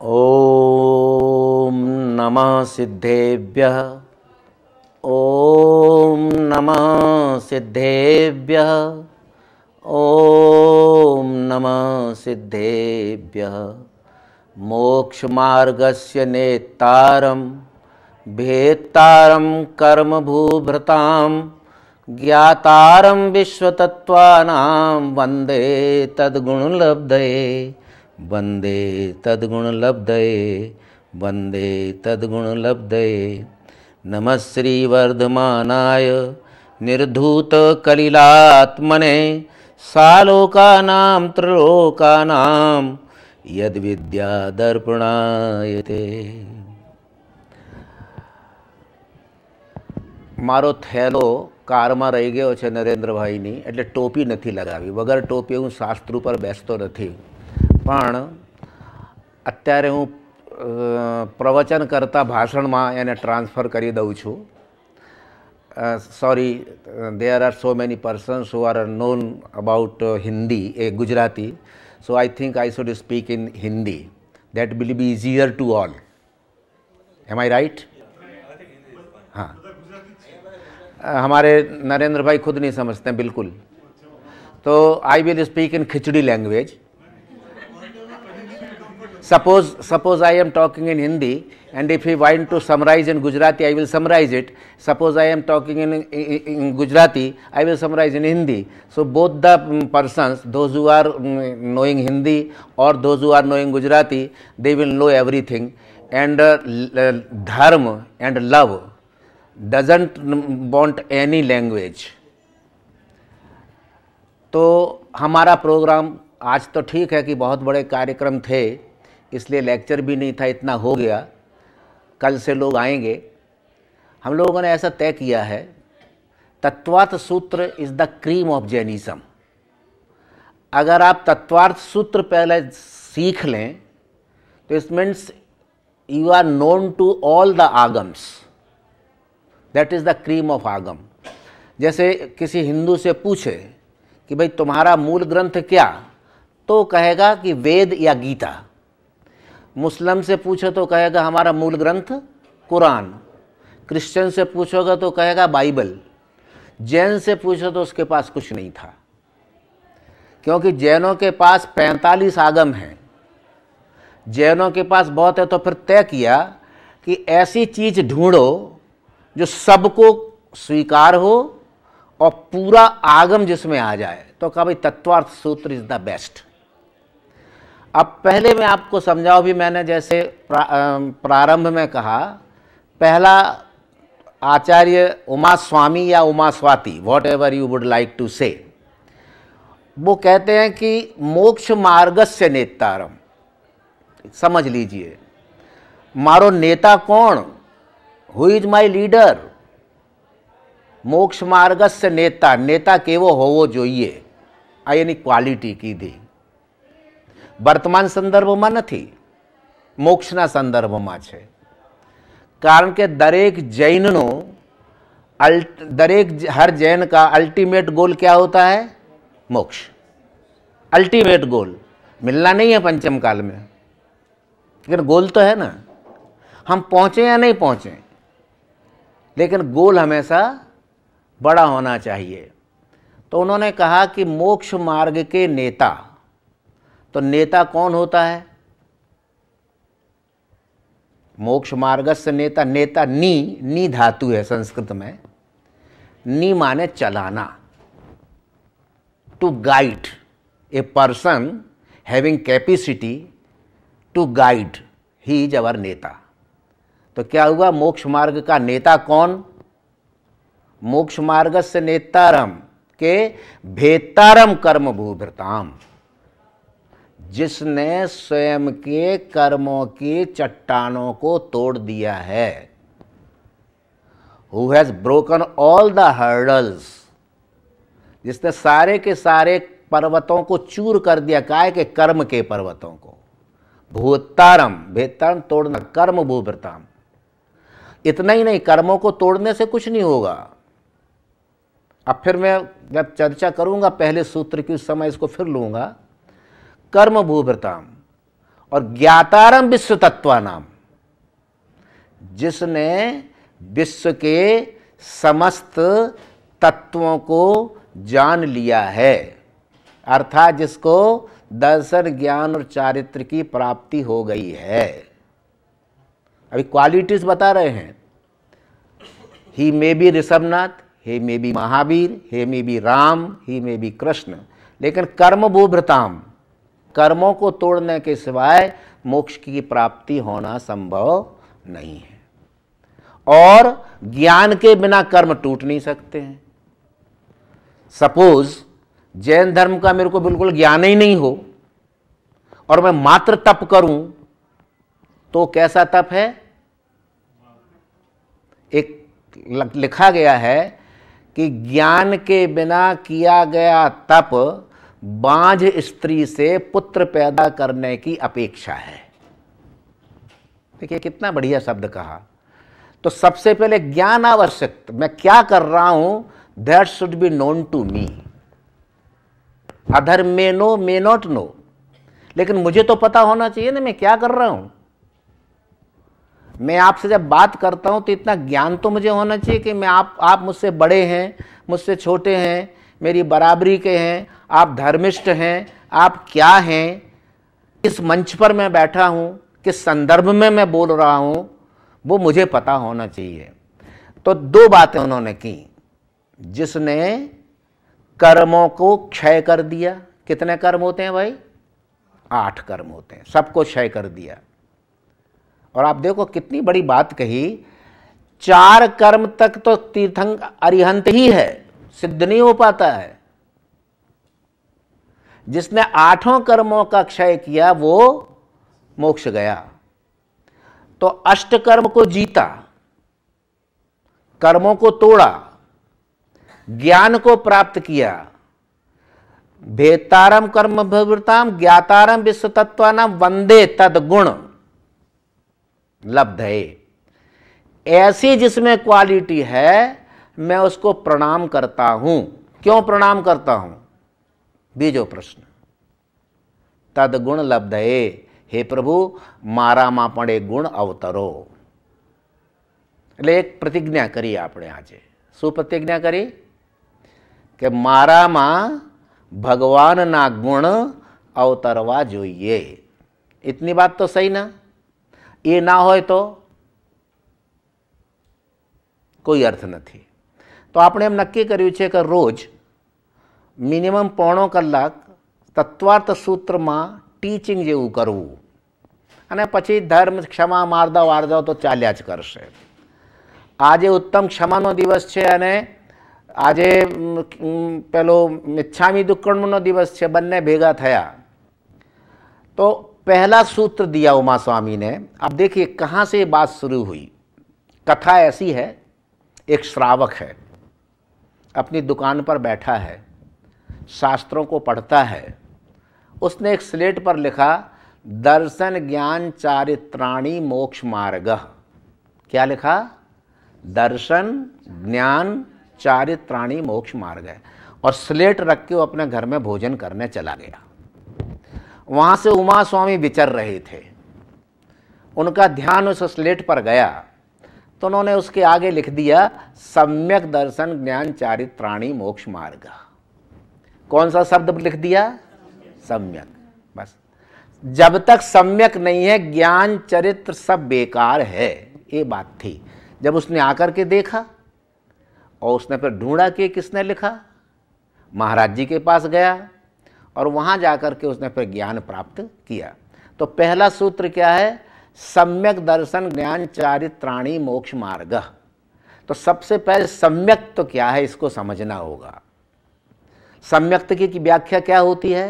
ओम नमः सिद्धेभ्यः। ओम नमः सिद्धेभ्यः। ओम नमः सिद्धेभ्यः। मोक्षमार्गस्य नेतारं भेत्तारं कर्मभूभृतां ज्ञातारं विश्वतत्त्वानां वन्दे तद्गुणलब्धये वन्दे तद्गुणलब्धये वन्दे तद्गुणलब्धये। नमः श्रीवर्धमानाय निर्धूतकलिलात्मने सालोकानां त्रिलोकानां यद्विद्यादर्पणायते। મારો થેલો કારમાં રહી ગયો છે નરેન્દ્રભાઈની, એટલે ટોપી નથી લગાવી. વગર ટોપી હું શાસ્ત્ર ઉપર બેસતો નથી. પણ અત્યારે હું પ્રવચન કરતા ભાષણમાં એને ટ્રાન્સફર કરી દઉં છું. Sorry, there are so many persons who are known about Hindi, Gujarati. So I think I should speak in Hindi. That will be easier to all. Am I right? हाँ, हमारे नरेंद्र भाई खुद नहीं समझते हैं बिल्कुल. तो I will speak in khichdi language. Suppose I am talking in Hindi, and if he want to summarize in Gujarati, I will summarize it. Suppose I am talking in Gujarati, I will summarize in Hindi. So both the persons, those who are knowing Hindi or those who are knowing Gujarati, they will know everything. And dharma and love doesn't want any language. तो हमारा programme आज तो ठीक है कि बहुत बड़े कार्यक्रम थे, इसलिए लेक्चर भी नहीं था, इतना हो गया. कल से लोग आएंगे. हम लोगों ने ऐसा तय किया है, Tattvartha Sutra is the cream of Jainism. अगर आप तत्वार्थ सूत्र पहले सीख लें तो it means you are known to all the Agams. That is the cream of Agam. जैसे किसी हिंदू से पूछे कि भाई तुम्हारा मूल ग्रंथ क्या, तो कहेगा कि वेद या गीता. मुस्लिम से पूछो तो कहेगा हमारा मूल ग्रंथ कुरान. क्रिश्चियन से पूछोगे तो कहेगा बाइबल. जैन से पूछो तो उसके पास कुछ नहीं था, क्योंकि जैनों के पास 45 आगम हैं. जैनों के पास बहुत है, तो फिर तय किया कि ऐसी चीज़ ढूंढो जो सबको स्वीकार हो और पूरा आगम जिसमें आ जाए. तो कहा भाई Tattvartha Sutra is the best. अब पहले मैं आपको समझाऊँ भी. मैंने जैसे प्रारंभ में कहा, पहला आचार्य उमा स्वामी या Uma Swati, whatever you would like to say, वो कहते हैं कि मोक्ष मार्गस्य नेतारम. समझ लीजिए, मारो नेता कौन, हु इज माई लीडर. મોક્ષ માર્ગસ્ય નેતા, નેતા કેવો હોવો જોઈએ, આ એની ક્વોલિટી કીધી. વર્તમાન સંદર્ભમાં નથી, મોક્ષના સંદર્ભમાં છે. કારણ કે દરેક જૈનનો हर जैन का अल्टीमेट गोल क्या होता है? मोक्ष. अल्टीमेट गोल मिलना नहीं है पंचम काल में, लेकिन गोल तो है ना. हम पहुँचे या नहीं पहुँचे, लेकिन गोल हमेशा बड़ा होना चाहिए. तो उन्होंने कहा कि मोक्ष मार्ग के नेता. तो नेता कौन होता है? मोक्ष मार्गस्य नेता. नेता नी धातु है संस्कृत में. नी माने चलाना, to guide. A person having capacity to guide, he is our neta. तो क्या हुआ, मोक्ष मार्ग का नेता कौन? मोक्ष मार्गस्य नेतारम के भेतारम कर्म भूभृताम. जिसने स्वयं के कर्मों की चट्टानों को तोड़ दिया है. Who has broken all the hurdles. जिसने सारे के सारे पर्वतों को चूर कर दिया. काय के कर्म के पर्वतों को. भूतारम, भेतारम तोड़ना, कर्म भूभृताम. इतना ही नहीं, कर्मों को तोड़ने से कुछ नहीं होगा. अब फिर मैं जब चर्चा करूंगा पहले सूत्र की, उस समय इसको फिर लूंगा. कर्म भूभृताम. और ज्ञातारम विश्व तत्वानाम, जिसने विश्व के समस्त तत्वों को जान लिया है, अर्थात जिसको दर्शन, ज्ञान और चारित्र की प्राप्ति हो गई है। अभी क्वालिटीज बता रहे हैं। He may be Rishabhanath, he may be Mahavir, he may be Ram, he may be Krishna, लेकिन कर्म भूभृताम, कर्मों को तोड़ने के सिवाय मोक्ष की प्राप्ति होना संभव नहीं है। और ज्ञान के बिना कर्म टूट नहीं सकते हैं। सपोज जैन धर्म का मेरे को बिल्कुल ज्ञान ही नहीं हो और मैं मात्र तप करूं, तो कैसा तप है? एक लिखा गया है कि ज्ञान के बिना किया गया तप बांझ स्त्री से पुत्र पैदा करने की अपेक्षा है। देखिए कितना बढ़िया शब्द कहा। तो सबसे पहले ज्ञान आवश्यक, मैं क्या कर रहा हूं, that should be known to me. Other may know, may not know, लेकिन मुझे तो पता होना चाहिए ना मैं क्या कर रहा हूं। मैं आपसे जब बात करता हूं तो इतना ज्ञान तो मुझे होना चाहिए कि मैं आप मुझसे बड़े हैं, मुझसे छोटे हैं, मेरी बराबरी के हैं, आप धर्मिष्ठ हैं, आप क्या हैं, किस मंच पर मैं बैठा हूं, किस संदर्भ में मैं बोल रहा हूं, वो मुझे पता होना चाहिए। तो दो बातें उन्होंने की। जिसने कर्मों को क्षय कर दिया, कितने कर्म होते हैं भाई? 8 कर्म होते हैं, सबको क्षय कर दिया। और आप देखो कितनी बड़ी बात कही, 4 कर्म तक तो तीर्थंकर अरिहंत ही है, सिद्ध नहीं हो पाता है। जिसने 8 कर्मों का क्षय किया वो मोक्ष गया। तो 8 कर्म को जीता, कर्मों को तोड़ा, ज्ञान को प्राप्त किया। भेतारम कर्म भवृताम ज्ञातारम विश्व तत्वानाम वंदे तद्गुण लब्धये। ऐसी जिसमें क्वालिटी है मैं उसको प्रणाम करता हूं। क्यों प्रणाम करता हूं? बीजो प्रश्न। तद्गुण लब्धये, हे प्रभु मारा मा पड़े गुण अवतरो। એટલે એક પ્રતિજ્ઞા કરી આપણે આજે। શું પ્રતિજ્ઞા કરી? કે મારામાં ભગવાનના ગુણ અવતરવા જોઈએ। इतनी बात तो सही ना? ये ना હોય તો કોઈ અર્થ નથી। તો આપણે એમ નક્કી કર્યું છે કે રોજ મિનિમમ પોણો કલાક તત્વાર્થ સૂત્રમાં ટીચિંગ જેવું કરવું, અને પછી ધર્મ, ક્ષમા, માર્દવ, વાર્દવ તો ચાલ્યા જ કરશે। આજે ઉત્તમ ક્ષમાનો દિવસ છે અને આજે પેલો મિચ્છામી દુક્કડમનો દિવસ છે, બંને ભેગા થયા। तो पहला सूत्र दिया उमा स्वामी ने। अब देखिए कहाँ से ये बात शुरू हुई। कथा ऐसी है, एक श्रावक है, अपनी दुकान पर बैठा है, शास्त्रों को पढ़ता है। उसने एक स्लेट पर लिखा दर्शन ज्ञान चारित्राणी मोक्ष मार्ग। क्या लिखा? दर्शन ज्ञान चारित्राणी मोक्ष मार्ग है। और स्लेट रख के वो अपने घर में भोजन करने चला गया। वहां से उमा स्वामी विचर रहे थे, उनका ध्यान उस स्लेट पर गया तो उन्होंने उसके आगे लिख दिया सम्यक दर्शन ज्ञान चारित्राणी मोक्ष मार्ग। कौन सा शब्द लिख दिया? सम्यक। बस जब तक सम्यक नहीं है ज्ञान चरित्र सब बेकार है, ये बात थी। जब उसने आकर के देखा और उसने फिर ढूंढा कि किसने लिखा, महाराज जी के पास गया और वहां जाकर के उसने फिर ज्ञान प्राप्त किया। तो पहला सूत्र क्या है? सम्यक दर्शन ज्ञान चारित्राणी मोक्ष मार्ग। तो सबसे पहले सम्यक तो क्या है इसको समझना होगा। सम्यक्त की व्याख्या क्या होती है?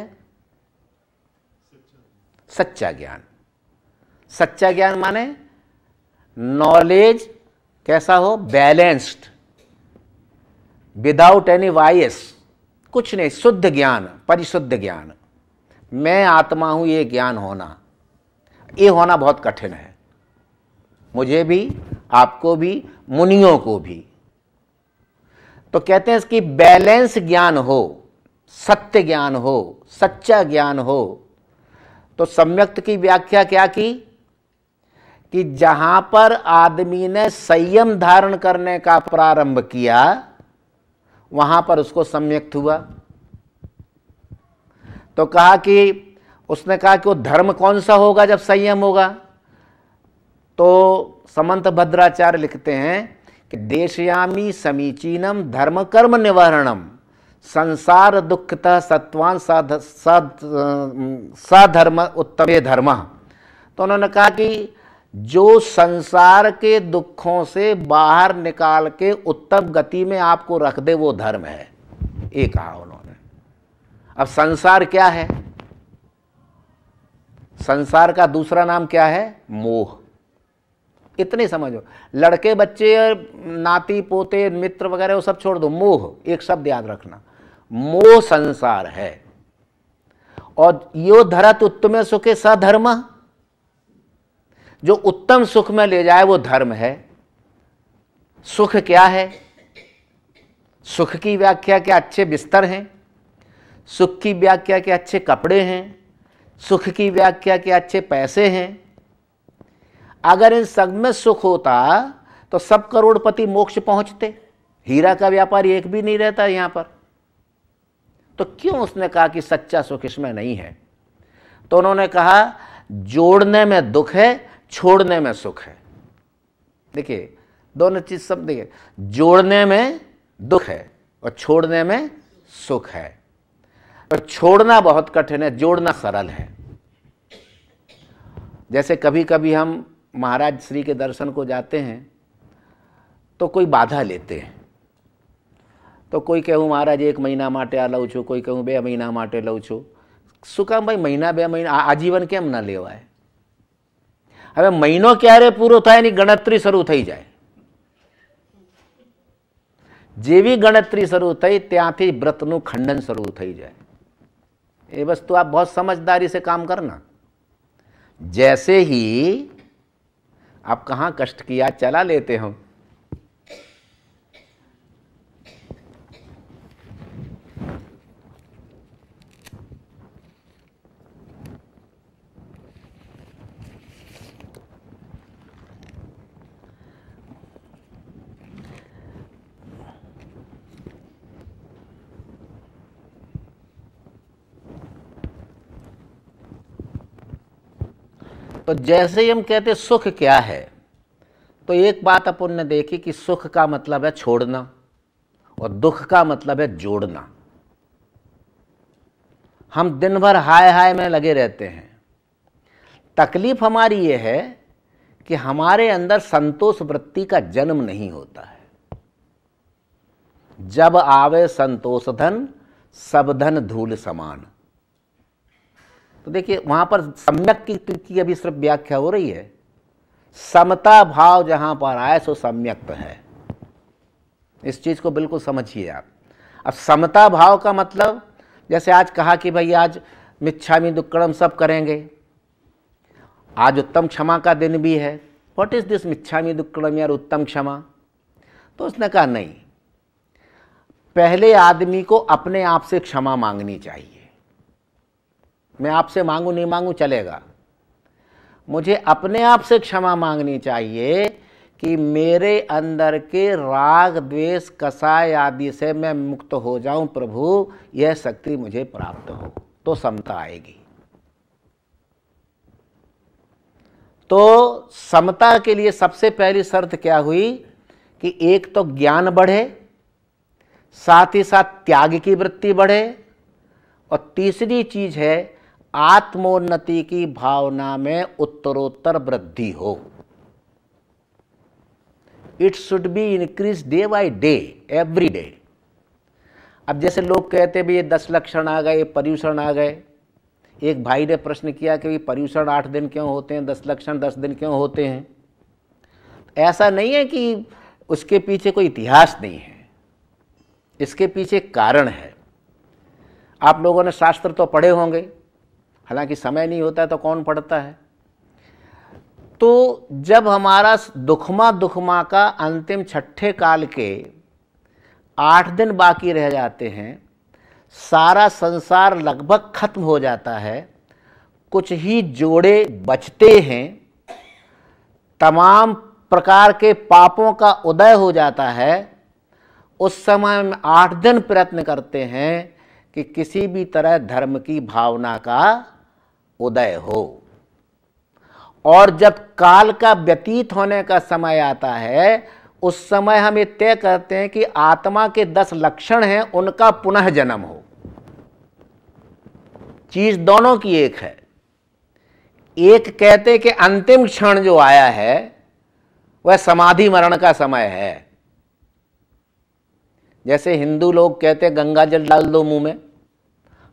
सच्चा ज्ञान। सच्चा ज्ञान माने नॉलेज कैसा हो? बैलेंस्ड, विदाउट एनी वायस, कुछ नहीं, शुद्ध ज्ञान, परिशुद्ध ज्ञान। मैं आत्मा हूं ये ज्ञान होना, ये होना बहुत कठिन है, मुझे भी, आपको भी, मुनियों को भी। तो कहते हैं इसकी बैलेंस ज्ञान हो, सत्य ज्ञान हो, सच्चा ज्ञान हो, तो सम्यक्त की व्याख्या क्या की कि जहां पर आदमी ने संयम धारण करने का प्रारंभ किया वहां पर उसको सम्यक्त हुआ। तो कहा कि उसने कहा कि वो धर्म कौन सा होगा जब संयम होगा। तो समंत भद्राचार्य लिखते हैं कि देशयामी समीचीनम धर्म कर्म निवारणम संसार दुखतः सत्वान सधर्म उत्तमे धर्म। तो उन्होंने कहा कि जो संसार के दुखों से बाहर निकाल के उत्तम गति में आपको रख दे वो धर्म है, ये कहा उन्होंने। अब संसार क्या है? संसार का दूसरा नाम क्या है? मोह। इतने समझो, लड़के बच्चे नाती पोते मित्र वगैरह वो सब छोड़ दो, मोह एक शब्द याद रखना, मोह संसार है। और यो धरत उत्तम सुखे सधर्म, जो उत्तम सुख में ले जाए वो धर्म है। सुख क्या है? सुख की व्याख्या क्या अच्छे बिस्तर हैं, सुख की व्याख्या क्या अच्छे कपड़े हैं, सुख की व्याख्या क्या अच्छे पैसे हैं। अगर इन सब में सुख होता तो सब करोड़पति मोक्ष पहुंचते, हीरा का व्यापारी एक भी नहीं रहता यहां पर। तो क्यों उसने कहा कि सच्चा सुख इसमें नहीं है? तो उन्होंने कहा जोड़ने में दुख है, छोड़ने में सुख है। देखिए दोनों चीज सब देखिए, जोड़ने में दुख है और छोड़ने में सुख है। तो छोड़ना बहुत कठिन है, जोड़ना सरल है। जैसे कभी कभी हम महाराज श्री के दर्शन को जाते हैं तो कोई बाधा लेते हैं, तो कोई कहूँ महाराज 1 મહિના માટે આ લઉં છું, कोई कहूँ 2 મહિના માટે લઉં છું। શું કામ ભાઈ મહિના 2 મહિના આજીવન કેમ ના લેવાય? હવે મહિનો ક્યારે પૂરો થાય એની ગણતરી શરૂ થઈ જાય। જેવી ગણતરી શરૂ થઈ ત્યાંથી વ્રતનું ખંડન શરૂ થઈ જાય। ये वस्तु आप बहुत समझदारी से काम करना। जैसे ही आप कहाँ कष्ट किया चला लेते हो। तो जैसे ही हम कहते सुख क्या है, तो एक बात अपन ने देखी कि सुख का मतलब है छोड़ना और दुख का मतलब है जोड़ना। हम दिन भर हाय हाय में लगे रहते हैं। तकलीफ हमारी ये है कि हमारे अंदर संतोष वृत्ति का जन्म नहीं होता है। जब आवे संतोष धन सब धन धूल समान। तो देखिए वहां पर सम्यक की अभी सिर्फ व्याख्या हो रही है। समता भाव जहां पर आए सो सम्यक्त है। इस चीज को बिल्कुल समझिए आप। अब समता भाव का मतलब, जैसे आज कहा कि भाई आज मिच्छामि दुक्कड़म सब करेंगे, आज उत्तम क्षमा का दिन भी है। व्हाट इज दिस मिच्छामि दुक्कड़म यार, उत्तम क्षमा? तो उसने कहा नहीं, पहले आदमी को अपने आप से क्षमा मांगनी चाहिए। मैं आपसे मांगू नहीं मांगू चलेगा, मुझे अपने आप से क्षमा मांगनी चाहिए कि मेरे अंदर के राग द्वेष कसाय आदि से मैं मुक्त हो जाऊं। प्रभु यह शक्ति मुझे प्राप्त हो, तो समता आएगी। तो समता के लिए सबसे पहली शर्त क्या हुई कि एक तो ज्ञान बढ़े, साथ ही साथ त्याग की वृत्ति बढ़े, और तीसरी चीज है आत्मोन्नति की भावना में उत्तरोत्तर वृद्धि हो। It should be increase day by day, every day. अब जैसे लोग कहते भी ये 10 लक्षण आ गए, पर्यूषण आ गए। एक भाई ने प्रश्न किया कि पर्यूषण 8 दिन क्यों होते हैं, 10 लक्षण 10 दिन क्यों होते हैं? ऐसा नहीं है कि उसके पीछे कोई इतिहास नहीं है, इसके पीछे कारण है। आप लोगों ने शास्त्र तो पढ़े होंगे, हालांकि समय नहीं होता है तो कौन पढ़ता है। तो जब हमारा दुखमा का अंतिम 6ठे काल के 8 दिन बाकी रह जाते हैं, सारा संसार लगभग खत्म हो जाता है, कुछ ही जोड़े बचते हैं, तमाम प्रकार के पापों का उदय हो जाता है, उस समय हम 8 दिन प्रयत्न करते हैं कि किसी भी तरह धर्म की भावना का उदय हो। और जब काल का व्यतीत होने का समय आता है, उस समय हम ये तय करते हैं कि आत्मा के 10 लक्षण हैं, उनका पुनः जन्म हो। चीज दोनों की एक है। एक कहते कि अंतिम क्षण जो आया है वह समाधि मरण का समय है। जैसे हिंदू लोग कहते गंगा जल डाल दो मुंह में,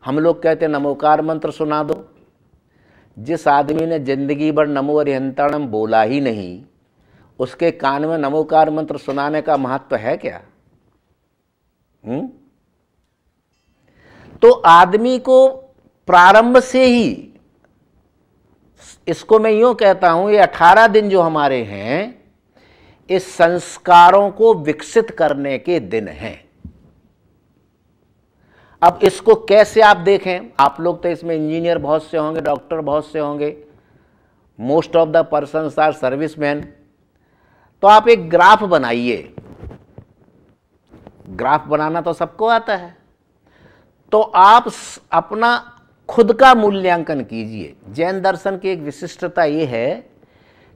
हम लोग कहते नमोकार मंत्र सुना दो। जिस आदमी ने जिंदगी भर नमो अरिहंताणम बोला ही नहीं, उसके कान में नमोकार मंत्र सुनाने का महत्व है क्या? तो आदमी को प्रारंभ से ही, इसको मैं यूं कहता हूं, ये 18 दिन जो हमारे हैं, इस संस्कारों को विकसित करने के दिन हैं। अब इसको कैसे आप देखें? आप लोग तो इसमें इंजीनियर बहुत से होंगे, डॉक्टर बहुत से होंगे, most of the persons are serviceman. तो आप एक ग्राफ बनाइए। ग्राफ बनाना तो सबको आता है। तो आप अपना खुद का मूल्यांकन कीजिए। जैन दर्शन की एक विशिष्टता ये है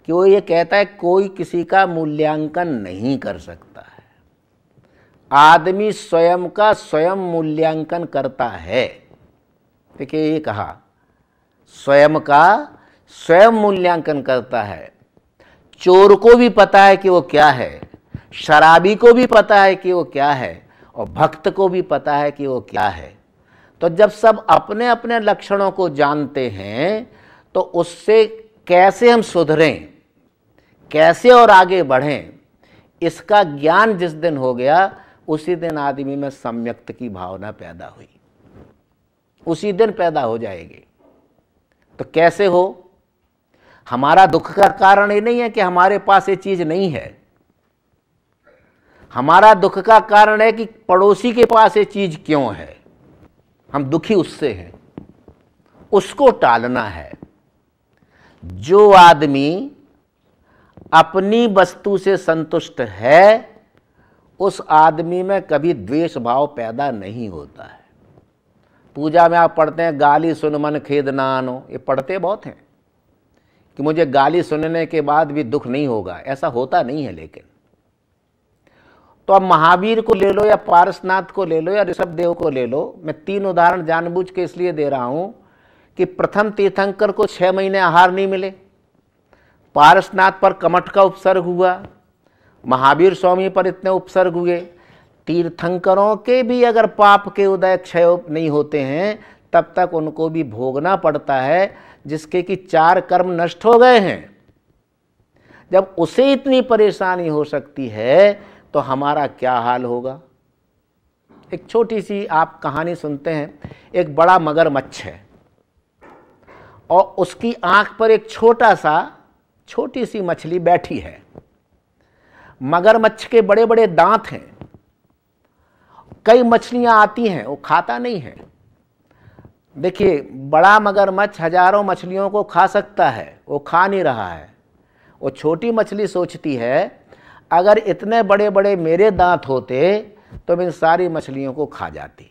कि वो ये कहता है कोई किसी का मूल्यांकन नहीं कर सकता है, आदमी स्वयं का स्वयं मूल्यांकन करता है। देखिए ये कहा, स्वयं का स्वयं मूल्यांकन करता है। चोर को भी पता है कि वो क्या है, शराबी को भी पता है कि वो क्या है, और भक्त को भी पता है कि वो क्या है। तो जब सब अपने अपने लक्षणों को जानते हैं, तो उससे कैसे हम सुधरें, कैसे और आगे बढ़ें, इसका ज्ञान जिस दिन हो गया, उसी दिन आदमी में सम्यक्त की भावना पैदा हुई, उसी दिन पैदा हो जाएगी। तो कैसे हो? हमारा दुख का कारण ये नहीं है कि हमारे पास ये चीज नहीं है। हमारा दुख का कारण है कि पड़ोसी के पास ये चीज क्यों है, हम दुखी उससे हैं, उसको टालना है। जो आदमी अपनी वस्तु से संतुष्ट है, उस आदमी में कभी द्वेष भाव पैदा नहीं होता है। पूजा में आप पढ़ते हैं गाली सुन मन खेद ना आनो, ये पढ़ते बहुत हैं कि मुझे गाली सुनने के बाद भी दुख नहीं होगा। ऐसा होता नहीं है। लेकिन तो अब महावीर को ले लो, या पारसनाथ को ले लो, या ऋषभदेव को ले लो। मैं 3 उदाहरण जानबूझ के इसलिए दे रहा हूं कि प्रथम तीर्थंकर को 6 महीने आहार नहीं मिले, पारसनाथ पर कमठ का उपसर्ग हुआ, महावीर स्वामी पर इतने उपसर्ग हुए। तीर्थंकरों के भी अगर पाप के उदय क्षय नहीं होते हैं, तब तक उनको भी भोगना पड़ता है, जिसके कि 4 कर्म नष्ट हो गए हैं। जब उसे इतनी परेशानी हो सकती है, तो हमारा क्या हाल होगा? एक छोटी सी आप कहानी सुनते हैं। एक बड़ा मगरमच्छ है और उसकी आंख पर एक छोटी सी मछली बैठी है। मगरमच्छ के बड़े बड़े दांत हैं। कई मछलियां आती हैं, वो खाता नहीं है। देखिए, बड़ा मगरमच्छ हजारों मछलियों को खा सकता है, वो खा नहीं रहा है। वो छोटी मछली सोचती है अगर इतने बड़े बड़े मेरे दांत होते तो मैं इन सारी मछलियों को खा जाती।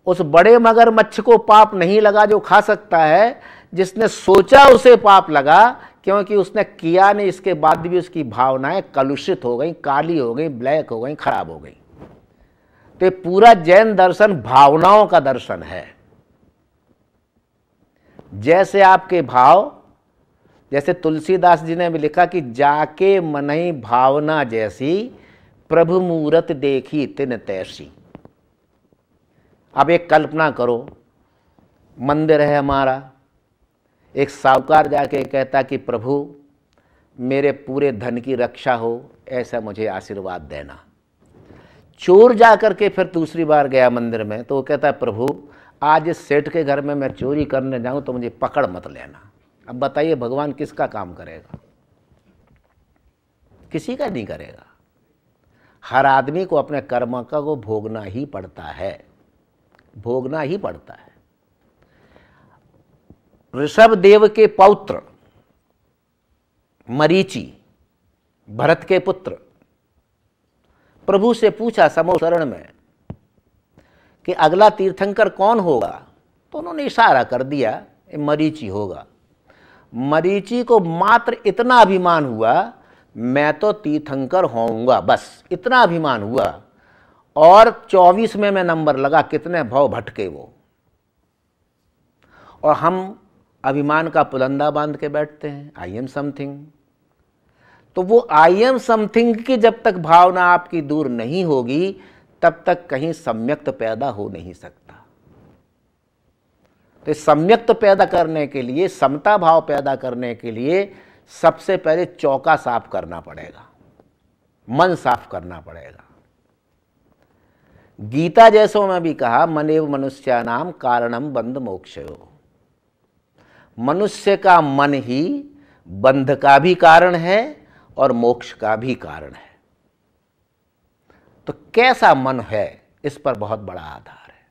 उस बड़े मगरमच्छ को पाप नहीं लगा जो खा सकता है, जिसने सोचा उसे पाप लगा, क्योंकि उसने किया नहीं। इसके बाद भी उसकी भावनाएं कलुषित हो गई, काली हो गई, ब्लैक हो गई, खराब हो गई। तो ये पूरा जैन दर्शन भावनाओं का दर्शन है। जैसे आपके भाव, जैसे तुलसीदास जी ने भी लिखा कि जाके मनहि भावना जैसी, प्रभु मूरत देखी तिन तैसी। अब एक कल्पना करो, मंदिर है हमारा, एक साहूकार जाके कहता कि प्रभु मेरे पूरे धन की रक्षा हो, ऐसा मुझे आशीर्वाद देना। चोर जा करके फिर दूसरी बार गया मंदिर में, तो वो कहता है प्रभु आज इस सेठ के घर में मैं चोरी करने जाऊं तो मुझे पकड़ मत लेना। अब बताइए भगवान किसका काम करेगा? किसी का नहीं करेगा। हर आदमी को अपने कर्म का को भोगना ही पड़ता है, भोगना ही पड़ता है। ऋषभ देव के पौत्र मरीचि, भरत के पुत्र, प्रभु से पूछा समोसरण में कि अगला तीर्थंकर कौन होगा, तो उन्होंने इशारा कर दिया मरीचि होगा। मरीचि को मात्र इतना अभिमान हुआ, मैं तो तीर्थंकर होऊंगा, बस इतना अभिमान हुआ। और 24 में मैं नंबर लगा, कितने भाव भटके वो। और हम अभिमान का पुलंदा बांध के बैठते हैं, आई एम समथिंग। तो वो आई एम समथिंग की जब तक भावना आपकी दूर नहीं होगी, तब तक कहीं सम्यक्त पैदा हो नहीं सकता। तो सम्यक्त पैदा करने के लिए, समता भाव पैदा करने के लिए सबसे पहले चौका साफ करना पड़ेगा, मन साफ करना पड़ेगा। गीता जैसों में भी कहा, मनेव मनुष्यानाम कारणम बंध मोक्षयो। मनुष्य का मन ही बंध का भी कारण है और मोक्ष का भी कारण है। तो कैसा मन है, इस पर बहुत बड़ा आधार है।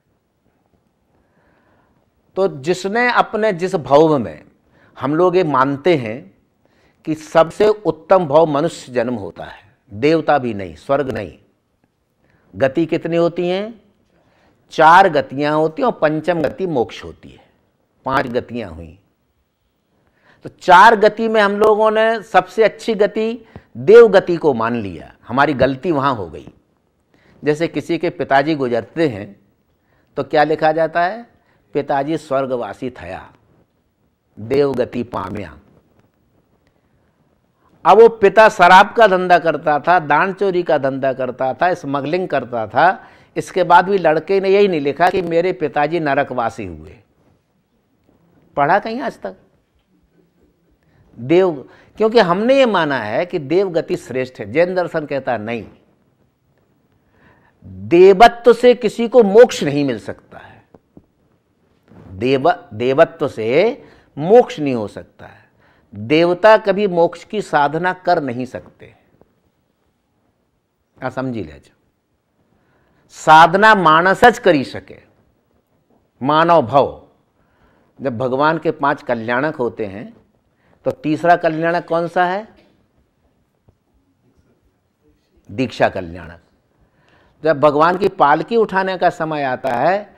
तो जिसने अपने जिस भव में, हम लोग ये मानते हैं कि सबसे उत्तम भव मनुष्य जन्म होता है, देवता भी नहीं, स्वर्ग नहीं। गति कितनी होती हैं? 4 गतियां होती हैं और पंचम गति मोक्ष होती है। 5 गतियां हुई। तो 4 गति में हम लोगों ने सबसे अच्छी गति देव गति को मान लिया। हमारी गलती वहां हो गई। जैसे किसी के पिताजी गुजरते हैं तो क्या लिखा जाता है? पिताजी स्वर्गवासी थया, देव गति पाम्या। अब वो पिता शराब का धंधा करता था, दान चोरी का धंधा करता था, स्मगलिंग करता था। इसके बाद भी लड़के ने यही नहीं लिखा कि मेरे पिताजी नरकवासी हुए। पढ़ा कहीं आज तक? देव, क्योंकि हमने ये माना है कि देव गति श्रेष्ठ है। जैन दर्शन कहता है नहीं, देवत्व से किसी को मोक्ष नहीं मिल सकता है। देवत्व से मोक्ष नहीं हो सकता है। देवता कभी मोक्ष की साधना कर नहीं सकते। आ समझी लेजो, साधना मानसच करी सके, मानव भव। जब भगवान के 5 कल्याणक होते हैं तो तीसरा कल्याणक कौन सा है? दीक्षा कल्याणक। जब भगवान की पालकी उठाने का समय आता है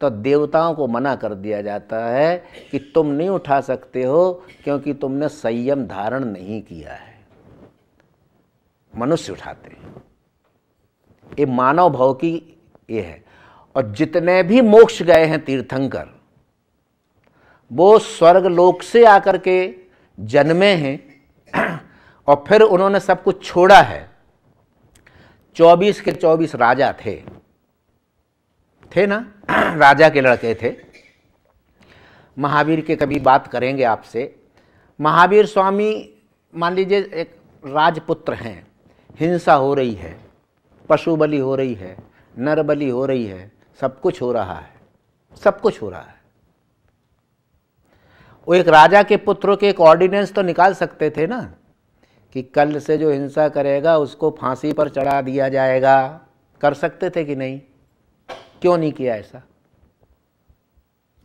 तो देवताओं को मना कर दिया जाता है कि तुम नहीं उठा सकते हो, क्योंकि तुमने संयम धारण नहीं किया है। मनुष्य उठाते हैं। ये मानव भाव की ये है। और जितने भी मोक्ष गए हैं तीर्थंकर, वो स्वर्ग लोक से आकर के जन्मे हैं और फिर उन्होंने सब कुछ छोड़ा है। 24 के 24 राजा थे ना, राजा के लड़के थे। महावीर के कभी बात करेंगे आपसे। महावीर स्वामी मान लीजिए एक राजपुत्र हैं, हिंसा हो रही है, पशु बलि हो रही है, नर बलि हो रही है, सब कुछ हो रहा है, सब कुछ हो रहा है। वो एक राजा के पुत्रों के एक ऑर्डिनेंस तो निकाल सकते थे ना कि कल से जो हिंसा करेगा उसको फांसी पर चढ़ा दिया जाएगा। कर सकते थे कि नहीं? क्यों नहीं किया ऐसा?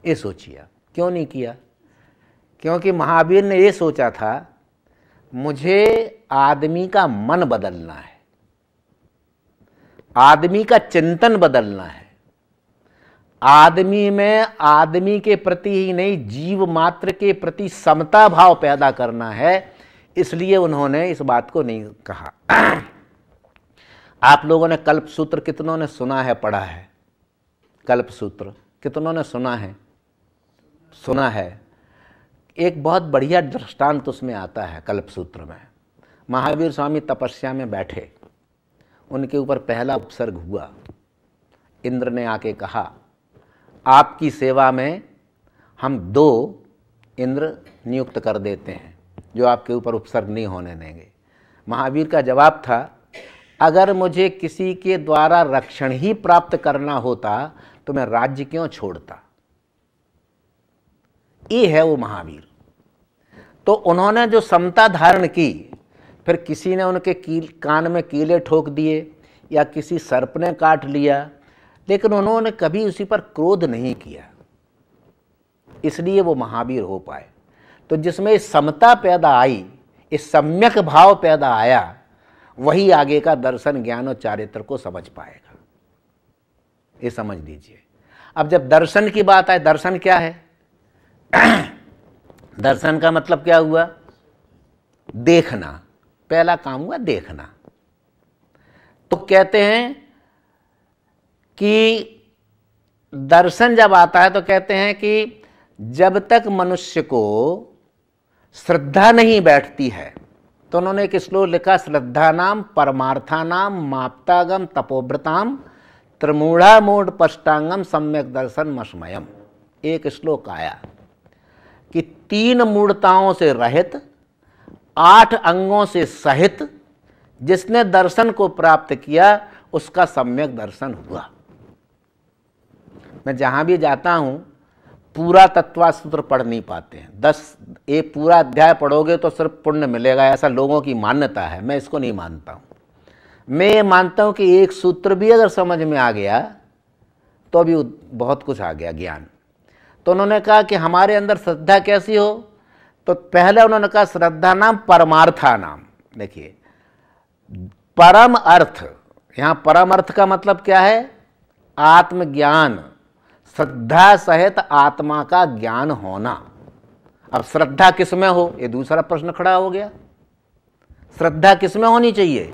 ये सोचिए, क्यों नहीं किया? क्योंकि महावीर ने ये सोचा था, मुझे आदमी का मन बदलना है, आदमी का चिंतन बदलना है, आदमी में आदमी के प्रति ही नहीं, जीव मात्र के प्रति समता भाव पैदा करना है। इसलिए उन्होंने इस बात को नहीं कहा। आप लोगों ने कल्पसूत्र कितनों ने सुना है, पढ़ा है? कल्पसूत्र कितनों ने सुना है? सुना है। एक बहुत बढ़िया दृष्टांत उसमें आता है कल्पसूत्र में। महावीर स्वामी तपस्या में बैठे, उनके ऊपर पहला उपसर्ग हुआ। इंद्र ने आके कहा, आपकी सेवा में हम 2 इंद्र नियुक्त कर देते हैं जो आपके ऊपर उपसर्ग नहीं होने देंगे। महावीर का जवाब था, अगर मुझे किसी के द्वारा रक्षण ही प्राप्त करना होता तो मैं राज्य क्यों छोड़ता। ये है वो महावीर। तो उन्होंने जो समता धारण की, फिर किसी ने उनके कान में कीले ठोक दिए या किसी सर्प ने काट लिया, लेकिन उन्होंने कभी उसी पर क्रोध नहीं किया। इसलिए वो महावीर हो पाए। तो जिसमें इस समता पैदा आई, इस सम्यक भाव पैदा आया, वही आगे का दर्शन, ज्ञान और चारित्र को समझ पाएगा। ये समझ लीजिए। अब जब दर्शन की बात आए, दर्शन क्या है? दर्शन का मतलब क्या हुआ? देखना। पहला काम हुआ देखना। तो कहते हैं कि दर्शन जब आता है तो कहते हैं कि जब तक मनुष्य को श्रद्धा नहीं बैठती है, तो उन्होंने एक श्लोक लिखा, श्रद्धा नाम परमार्था नाम माप्तागम तपोव्रताम त्रिमूढ़ा मूढ़ पष्टांगम सम्यक दर्शन मस्मयम। एक श्लोक आया कि 3 मूढ़ताओं से रहित, 8 अंगों से सहित जिसने दर्शन को प्राप्त किया, उसका सम्यक दर्शन हुआ। मैं जहां भी जाता हूं पूरा तत्वासूत्र पढ़ नहीं पाते हैं। 10 एक पूरा अध्याय पढ़ोगे तो सिर्फ पुण्य मिलेगा, ऐसा लोगों की मान्यता है। मैं इसको नहीं मानता हूं। मैं ये मानता हूं कि एक सूत्र भी अगर समझ में आ गया तो भी बहुत कुछ आ गया ज्ञान। तो उन्होंने कहा कि हमारे अंदर श्रद्धा कैसी हो, तो पहले उन्होंने कहा श्रद्धा नाम परमार्था नाम। देखिए, परम अर्थ, यहां परम अर्थ का मतलब क्या है? आत्मज्ञान, श्रद्धा सहित आत्मा का ज्ञान होना। अब श्रद्धा किसमें हो, ये दूसरा प्रश्न खड़ा हो गया। श्रद्धा किसमें होनी चाहिए?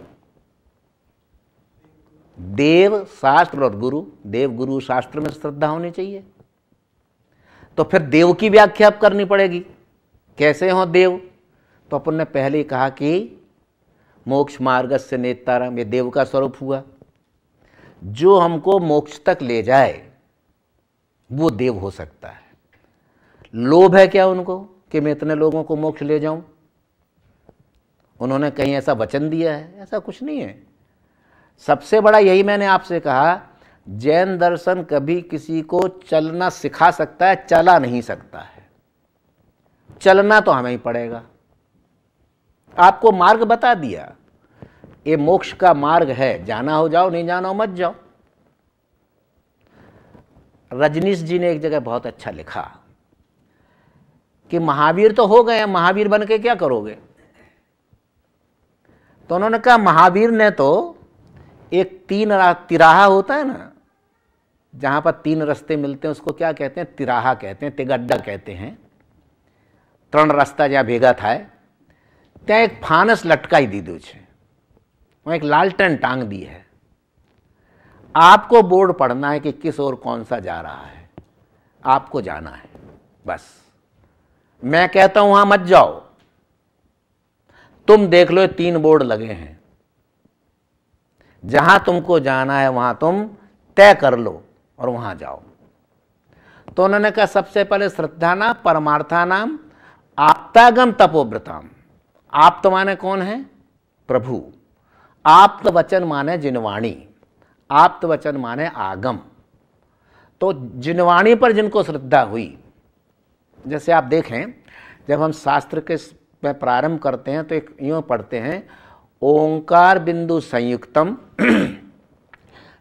देव, शास्त्र और गुरु। देव, गुरु, शास्त्र में श्रद्धा होनी चाहिए। तो फिर देव की व्याख्या अब करनी पड़ेगी। कैसे हो देव? तो अपन ने पहले ही कहा कि मोक्ष मार्ग से नेतारम, ये देव का स्वरूप हुआ। जो हमको मोक्ष तक ले जाए वो देव हो सकता है। लोभ है क्या उनको कि मैं इतने लोगों को मोक्ष ले जाऊं? उन्होंने कहीं ऐसा वचन दिया है? ऐसा कुछ नहीं है। सबसे बड़ा यही मैंने आपसे कहा, जैन दर्शन कभी किसी को चलना सिखा सकता है, चला नहीं सकता है। चलना तो हमें ही पड़ेगा। आपको मार्ग बता दिया, ये मोक्ष का मार्ग है, जाना हो जाओ, नहीं जाना हो मत जाओ। रजनीश जी ने एक जगह बहुत अच्छा लिखा कि महावीर तो हो गए हैं, महावीर बन के क्या करोगे? तो उन्होंने कहा महावीर ने तो एक 3 तिराहा होता है ना, जहां पर 3 रास्ते मिलते हैं, उसको क्या कहते हैं? तिराहा कहते हैं, तिगड्डा कहते हैं। 3 रास्ता जहां भेगा था, ત્યાં एक फानस लटकाई दीधું છે, वहां एक लालटेन टांग दी है। आपको बोर्ड पढ़ना है कि किस ओर कौन सा जा रहा है, आपको जाना है बस। मैं कहता हूं वहां मत जाओ, तुम देख लो 3 बोर्ड लगे हैं, जहां तुमको जाना है वहां तुम तय कर लो और वहां जाओ। तो उन्होंने कहा सबसे पहले श्रद्धा नाम परमार्था नाम आप्तागम तपोव्रताम। आप्त माने कौन है? प्रभु। आप्त वचन माने जिनवाणी, आप्त वचन माने आगम। तो जिनवाणी पर जिनको श्रद्धा हुई, जैसे आप देखें जब हम शास्त्र के में प्रारंभ करते हैं तो एक यूं पढ़ते हैं, ओंकार बिंदु संयुक्तम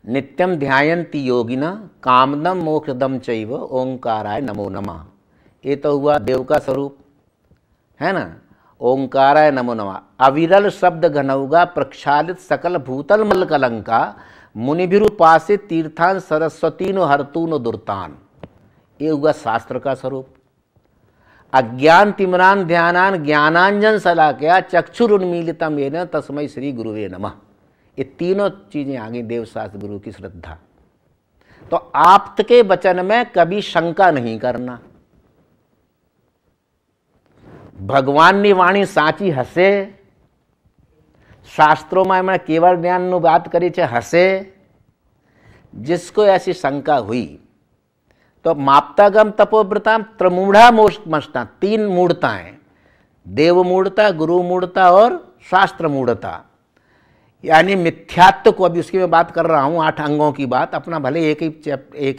नित्यम ध्यायन्ति योगिना कामदम मोक्षदम चैव ओंकाराय नमो नमः। ये तो हुआ देव का स्वरूप है ना। ओंकाराय नमो नमः। अविरल शब्द घनौगा प्रक्षालित सकल भूतल मल कलंका मुनिभिरुपासित तीर्थान सरस्वतीनो हरतूनो दुर्तान। ये हुआ शास्त्र का स्वरूप। अज्ञान तिमरान ध्यानान ज्ञानांजन सलाकया चक्षुरुन्मीलितम येन तस्मै श्री गुरुवे नमः। ये तीनों चीजें आ गई देव शास्त्र गुरु की श्रद्धा। तो आप्त के वचन में कभी शंका नहीं करना। भगवान की वाणी साची हसे, शास्त्रों में मैं केवल ज्ञान नु बात करी छे हसे। जिसको ऐसी शंका हुई तो माप्तागम तपोव्रताम त्रिमूढ़ा मोक्षमष्टा, 3 मूढ़ताएं, देव मूढ़ता, गुरु मूढ़ता और शास्त्र मूढ़ता, यानी मिथ्यात्व को। अभी उसकी मैं बात कर रहा हूं, 8 अंगों की बात, अपना भले एक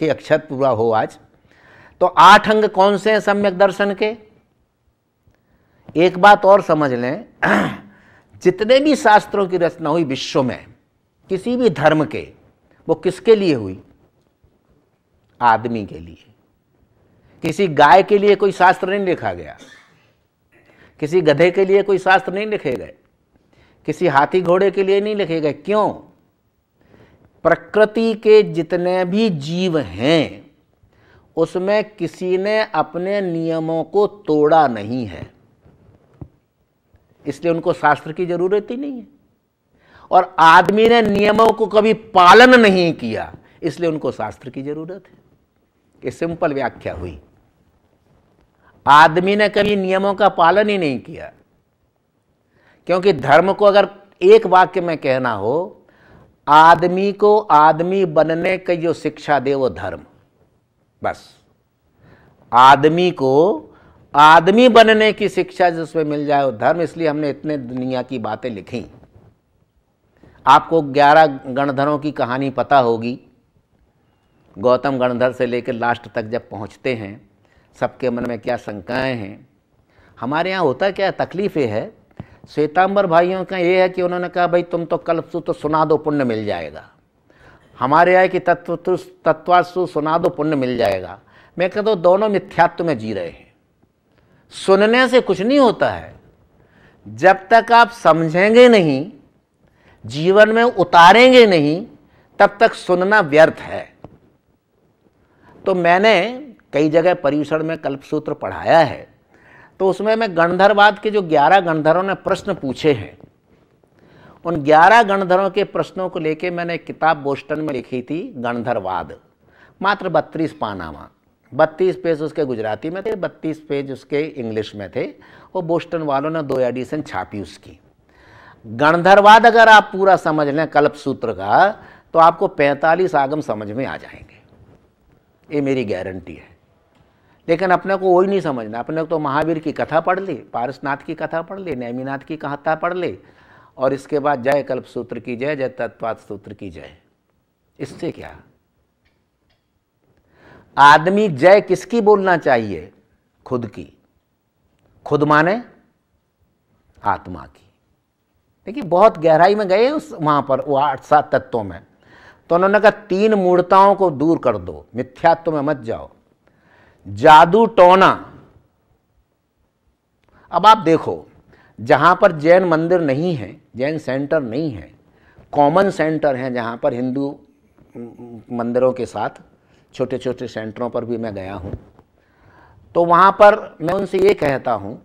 ही अक्षर पूरा हो आज। तो 8 अंग कौन से हैं सम्यक दर्शन के? एक बात और समझ लें, जितने भी शास्त्रों की रचना हुई विश्व में, किसी भी धर्म के, वो किसके लिए हुई? आदमी के लिए। किसी गाय के लिए कोई शास्त्र नहीं लिखा गया, किसी गधे के लिए कोई शास्त्र नहीं लिखे गए, किसी हाथी घोड़े के लिए नहीं लिखे गए। क्यों? प्रकृति के जितने भी जीव हैं उसमें किसी ने अपने नियमों को तोड़ा नहीं है, इसलिए उनको शास्त्र की जरूरत ही नहीं है। और आदमी ने नियमों को कभी पालन नहीं किया, इसलिए उनको शास्त्र की जरूरत है। ये सिंपल व्याख्या हुई। आदमी ने कभी नियमों का पालन ही नहीं किया, क्योंकि धर्म को अगर एक वाक्य में कहना हो, आदमी को आदमी बनने की जो शिक्षा दे वो धर्म, बस। आदमी को आदमी बनने की शिक्षा जिसमें मिल जाए वो धर्म। इसलिए हमने इतने दुनिया की बातें लिखी। आपको 11 गणधरों की कहानी पता होगी। गौतम गणधर से लेकर लास्ट तक जब पहुंचते हैं, सबके मन में क्या शंकाएं हैं। हमारे यहाँ होता क्या, तकलीफ ये है, श्वेतांबर भाइयों का ये है कि उन्होंने कहा भाई तुम तो कल्पसूत्र सुना दो, पुण्य मिल जाएगा। हमारे यहाँ कि तत्वासु सुना दो, पुण्य मिल जाएगा। मैं कहता हूँ दोनों मिथ्यात्व में जी रहे हैं। सुनने से कुछ नहीं होता है, जब तक आप समझेंगे नहीं, जीवन में उतारेंगे नहीं, तब तक सुनना व्यर्थ है। तो मैंने कई जगह पर्यूषण में कल्पसूत्र पढ़ाया है, तो उसमें मैं गणधरवाद के जो 11 गणधरों ने प्रश्न पूछे हैं, उन 11 गणधरों के प्रश्नों को लेके मैंने एक किताब बोस्टन में लिखी थी, गणधरवाद। मात्र 32 पानामा, 32 पेज उसके गुजराती में थे, 32 पेज उसके इंग्लिश में थे। वो बोस्टन वालों ने 2 एडिशन छापी उसकी। गणधरवाद अगर आप पूरा समझ लें कल्पसूत्र का, तो आपको 45 आगम समझ में आ जाएंगे, ये मेरी गारंटी है। लेकिन अपने को वही नहीं समझना। अपने को तो महावीर की कथा पढ़ ले, पारसनाथ की कथा पढ़ ले, नेमिनाथ की कथा पढ़ ले, और इसके बाद जय कल्पसूत्र की जय, जय तत्वात सूत्र की जय। इससे क्या? आदमी जय किसकी बोलना चाहिए? खुद की। खुद माने आत्मा की। देखिए बहुत गहराई में गए उस वहां पर, वो 8-7 तत्वों में। तो उन्होंने कहा 3 मूर्ताओं को दूर कर दो, मिथ्यात्व में मत जाओ। जादू टोना। अब आप देखो, जहां पर जैन मंदिर नहीं है, जैन सेंटर नहीं है, कॉमन सेंटर हैं जहां पर हिंदू मंदिरों के साथ छोटे छोटे सेंटरों पर भी मैं गया हूं, तो वहां पर मैं उनसे ये कहता हूं,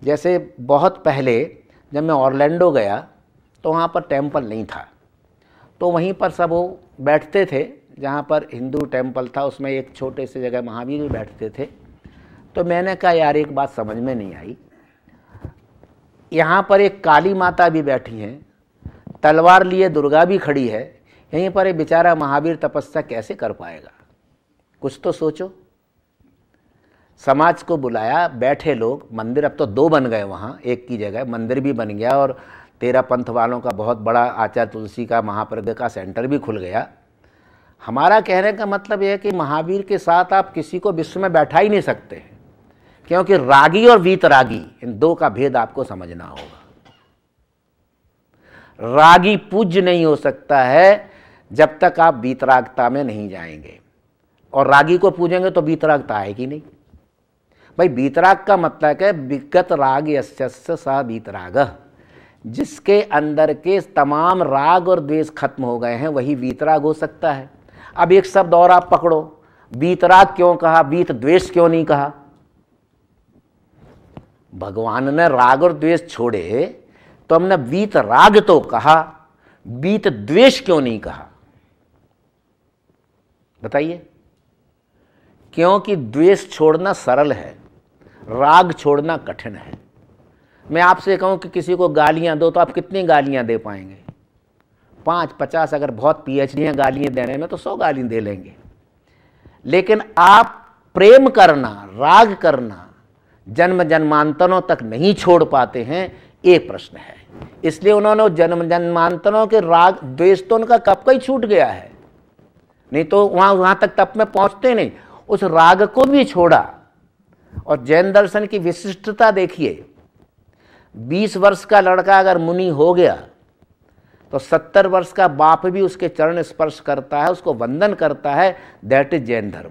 जैसे बहुत पहले जब मैं ऑरलैंडो गया तो वहाँ पर टेम्पल नहीं था, तो वहीं पर सब वो बैठते थे जहाँ पर हिंदू टेम्पल था, उसमें एक छोटे से जगह महावीर भी बैठते थे। तो मैंने कहा यार एक बात समझ में नहीं आई, यहाँ पर एक काली माता भी बैठी हैं, तलवार लिए दुर्गा भी खड़ी है, यहीं पर एक बेचारा महावीर तपस्या कैसे कर पाएगा? कुछ तो सोचो। समाज को बुलाया, बैठे लोग, मंदिर अब तो 2 बन गए वहाँ, एक की जगह मंदिर भी बन गया और 13 पंथ वालों का बहुत बड़ा आचार्य तुलसी का महाप्रज्ञ का सेंटर भी खुल गया। हमारा कहने का मतलब यह है कि महावीर के साथ आप किसी को विश्व में बैठा ही नहीं सकते हैं, क्योंकि रागी और वीतरागी, इन 2 का भेद आपको समझना होगा। रागी पूज्य नहीं हो सकता है जब तक आप वीतरागता में नहीं जाएंगे, और रागी को पूजेंगे तो वीतरागता आएगी नहीं। भाई वीतराग का मतलब है विगत राग यस्य सा वीतराग, जिसके अंदर के तमाम राग और द्वेष खत्म हो गए हैं वही वीतराग हो सकता है। अब एक शब्द और आप पकड़ो, वीतराग क्यों कहा, वीत द्वेष क्यों नहीं कहा? भगवान ने राग और द्वेष छोड़े तो हमने वीत राग तो कहा, वीत द्वेष क्यों नहीं कहा? बताइए। क्योंकि द्वेष छोड़ना सरल है, राग छोड़ना कठिन है। मैं आपसे कहूं कि किसी को गालियां दो तो आप कितनी गालियां दे पाएंगे? 5-50, अगर बहुत पीएचडी गालियां देने में तो 100 गाली दे लेंगे। लेकिन आप प्रेम करना, राग करना जन्म जन्मांतरों तक नहीं छोड़ पाते हैं, एक प्रश्न है। इसलिए उन्होंने जन्म जन्मांतरों के राग द्वेष तो उनका कब का ही छूट गया है, नहीं तो वहां तक तप में पहुंचते नहीं। उस राग को भी छोड़ा। और जैन दर्शन की विशिष्टता देखिए, 20 वर्ष का लड़का अगर मुनि हो गया तो 70 वर्ष का बाप भी उसके चरण स्पर्श करता है, उसको वंदन करता है। दैट इज जैन धर्म।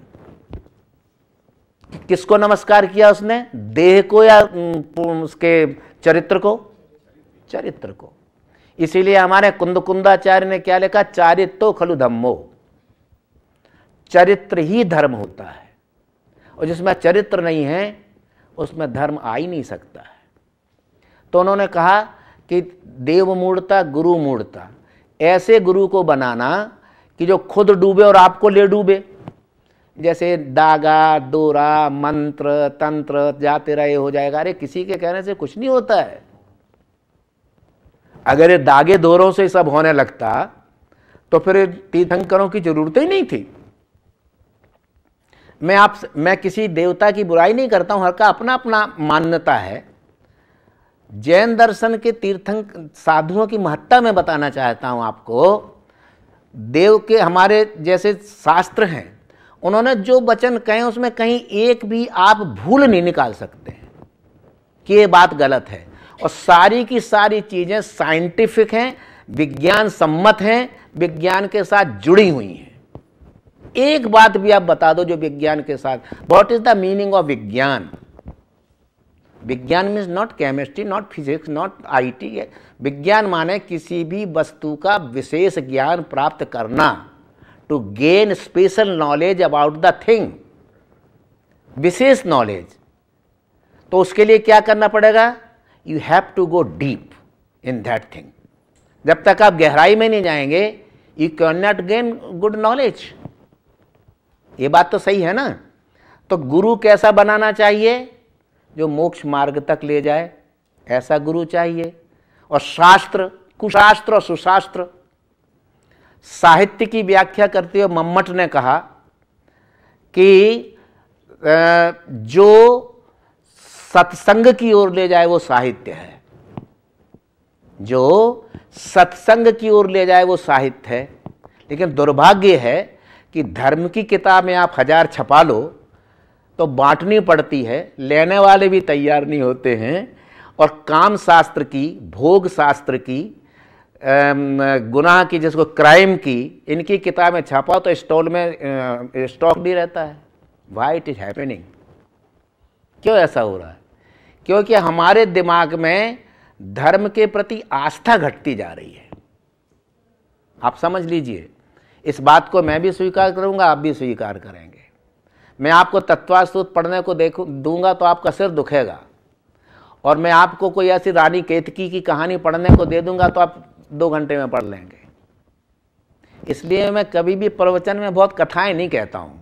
किसको नमस्कार किया उसने? देह को या उसके चरित्र को? चरित्र को। इसीलिए हमारे कुंदकुंदाचार्य ने क्या लिखा? चारित्रो खलु धम्मो, चरित्र ही धर्म होता है, और जिसमें चरित्र नहीं है उसमें धर्म आ ही नहीं सकता है। तो उन्होंने कहा कि देव मूढ़ता गुरु मूढ़ता, ऐसे गुरु को बनाना कि जो खुद डूबे और आपको ले डूबे। जैसे धागा डोरा मंत्र तंत्र जाते रहे हो जाएगा। अरे किसी के कहने से कुछ नहीं होता है। अगर ये धागे दोरों से सब होने लगता तो फिर तीर्थंकरों की जरूरत ही नहीं थी। मैं किसी देवता की बुराई नहीं करता हूं, हर का अपना अपना मान्यता है। जैन दर्शन के तीर्थंकर साधुओं की महत्ता मैं बताना चाहता हूं आपको। देव के हमारे जैसे शास्त्र हैं, उन्होंने जो वचन कहे उसमें कहीं एक भी आप भूल नहीं निकाल सकते हैं कि ये बात गलत है। और सारी की सारी चीजें साइंटिफिक हैं, विज्ञान सम्मत हैं, विज्ञान के साथ जुड़ी हुई हैं। एक बात भी आप बता दो जो विज्ञान के साथ। What is the meaning of विज्ञान? विज्ञान means not chemistry, not physics, not IT. विज्ञान माने किसी भी वस्तु का विशेष ज्ञान प्राप्त करना, to gain special knowledge about the thing, विशेष नॉलेज। तो उसके लिए क्या करना पड़ेगा? You have to go deep in that thing. जब तक आप गहराई में नहीं जाएंगे, you can not gain good knowledge. ये बात तो सही है ना? तो गुरु कैसा बनाना चाहिए? जो मोक्ष मार्ग तक ले जाए, ऐसा गुरु चाहिए। और शास्त्र, कुशास्त्र और सुशास्त्र। साहित्य की व्याख्या करते हुए मम्मट ने कहा कि जो सत्संग की ओर ले जाए वो साहित्य है, जो सत्संग की ओर ले जाए वो साहित्य है। लेकिन दुर्भाग्य है कि धर्म की किताबें आप 1000 छपा लो तो बांटनी पड़ती है, लेने वाले भी तैयार नहीं होते हैं। और काम शास्त्र की, भोग शास्त्र की, गुनाह की, जिसको क्राइम की, इनकी किताबें छापा तो स्टॉल में स्टॉक नहीं रहता है। Why it is happening? क्यों ऐसा हो रहा है? क्योंकि हमारे दिमाग में धर्म के प्रति आस्था घटती जा रही है। आप समझ लीजिए, इस बात को मैं भी स्वीकार करूंगा, आप भी स्वीकार करेंगे। मैं आपको तत्वास्तुत पढ़ने को दूंगा तो आपका सिर दुखेगा, और मैं आपको कोई ऐसी रानी केतकी की कहानी पढ़ने को दे दूंगा तो आप 2 घंटे में पढ़ लेंगे। इसलिए मैं कभी भी प्रवचन में बहुत कथाएं नहीं कहता हूं।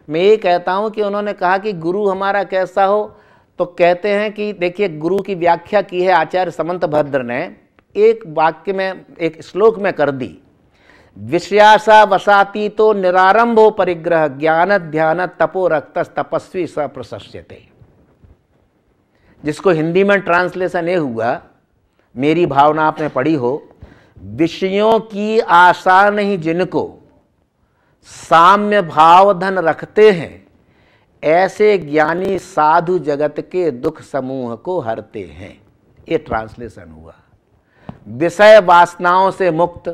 मैं ये कहता हूं कि उन्होंने कहा कि गुरु हमारा कैसा हो, तो कहते हैं कि देखिए, गुरु की व्याख्या की है आचार्य समंत भद्र ने, एक वाक्य में, एक श्लोक में कर दी। विषयासा वसाती तो निरारंभो परिग्रह, ज्ञान ध्यान तपो रक्तस तपस्वी स प्रशस्यते। जिसको हिंदी में ट्रांसलेशन ये हुआ, मेरी भावना आपने पढ़ी हो, विषयों की आशा नहीं जिनको साम्य भाव धन रखते हैं, ऐसे ज्ञानी साधु जगत के दुख समूह को हरते हैं। ये ट्रांसलेशन हुआ। विषय वासनाओं से मुक्त,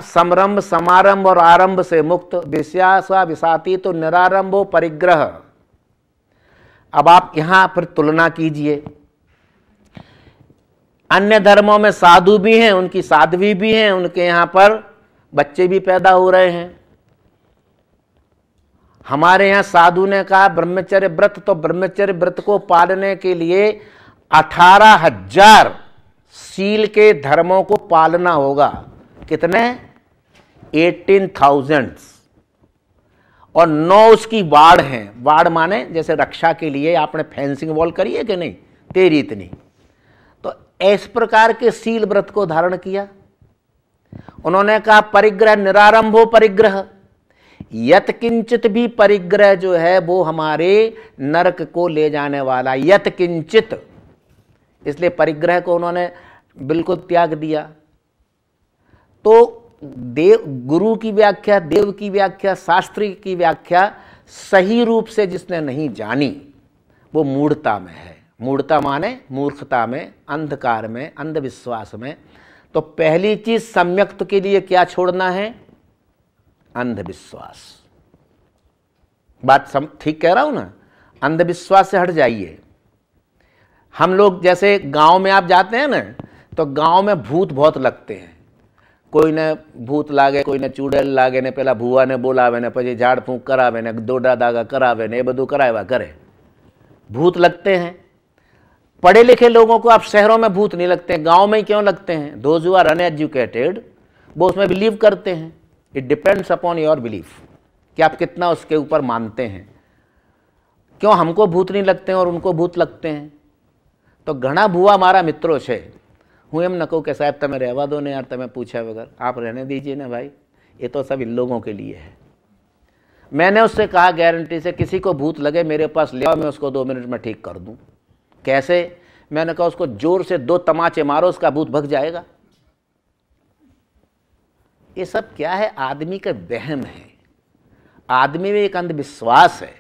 समरंभ समारंभ और आरंभ से मुक्त, विषयासा विषाती तो निरारंभो परिग्रह। अब आप यहां पर तुलना कीजिए, अन्य धर्मों में साधु भी हैं, उनकी साध्वी भी हैं, उनके यहां पर बच्चे भी पैदा हो रहे हैं। हमारे यहां साधु ने कहा ब्रह्मचर्य व्रत, तो ब्रह्मचर्य व्रत को पालने के लिए 18,000 शील के धर्मों को पालना होगा। कितने? 18,000। और 9 उसकी वाड़ हैं। वाड़ माने जैसे रक्षा के लिए आपने फेंसिंग वॉल करी है कि नहीं, तेरी इतनी। तो इस प्रकार के शील व्रत को धारण किया। उन्होंने कहा परिग्रह निरारंभो परिग्रह, यत किंचित भी परिग्रह जो है वो हमारे नरक को ले जाने वाला, यत किंचित। इसलिए परिग्रह को उन्होंने बिल्कुल त्याग दिया। तो देव, गुरु की व्याख्या, देव की व्याख्या, शास्त्री की व्याख्या सही रूप से जिसने नहीं जानी वो मूढ़ता में है। मूढ़ता माने मूर्खता में, अंधकार में, अंधविश्वास में। तो पहली चीज सम्यक्त के लिए क्या छोड़ना है? अंधविश्वास। बात ठीक कह रहा हूं ना? अंधविश्वास से हट जाइए। हम लोग जैसे गांव में आप जाते हैं ना, तो गांव में भूत बहुत लगते हैं। कोई ने भूत लागे, कोई ने चूड़ेल लागे ने, पहला भुआ ने बोलावे ने, પછી झाड़ फूंक करावे ने, दोड़ा दागा करावे ने, ये બધું करावा करे। भूत लगते हैं। पढ़े लिखे लोगों को आप शहरों में भूत नहीं लगते हैं, गांव में ही क्यों लगते हैं? दोज हू आर अनएजुकेटेड वो उसमें बिलीव करते हैं। It depends upon your belief कि आप कितना उसके ऊपर मानते हैं। क्यों हमको भूत नहीं लगते हैं और उनको भूत लगते हैं? तो घना भुआ मारा मित्रों છે, હું એમ ન કહું કે સાહેબ તમે રહેવા દો ને યાર, તમે પૂછ્યા वगैरह, आप रहने दीजिए ना भाई, ये तो सब इन लोगों के लिए है। मैंने उससे कहा गारंटी से, किसी को भूत लगे मेरे पास ले आओ, मैं उसको 2 मिनट में ठीक कर दूं। कैसे? मैंने कहा उसको जोर से 2 तमाचे मारो, उसका भूत भग जाएगा। ये सब क्या है? आदमी का वहम है, आदमी में एक अंधविश्वास है।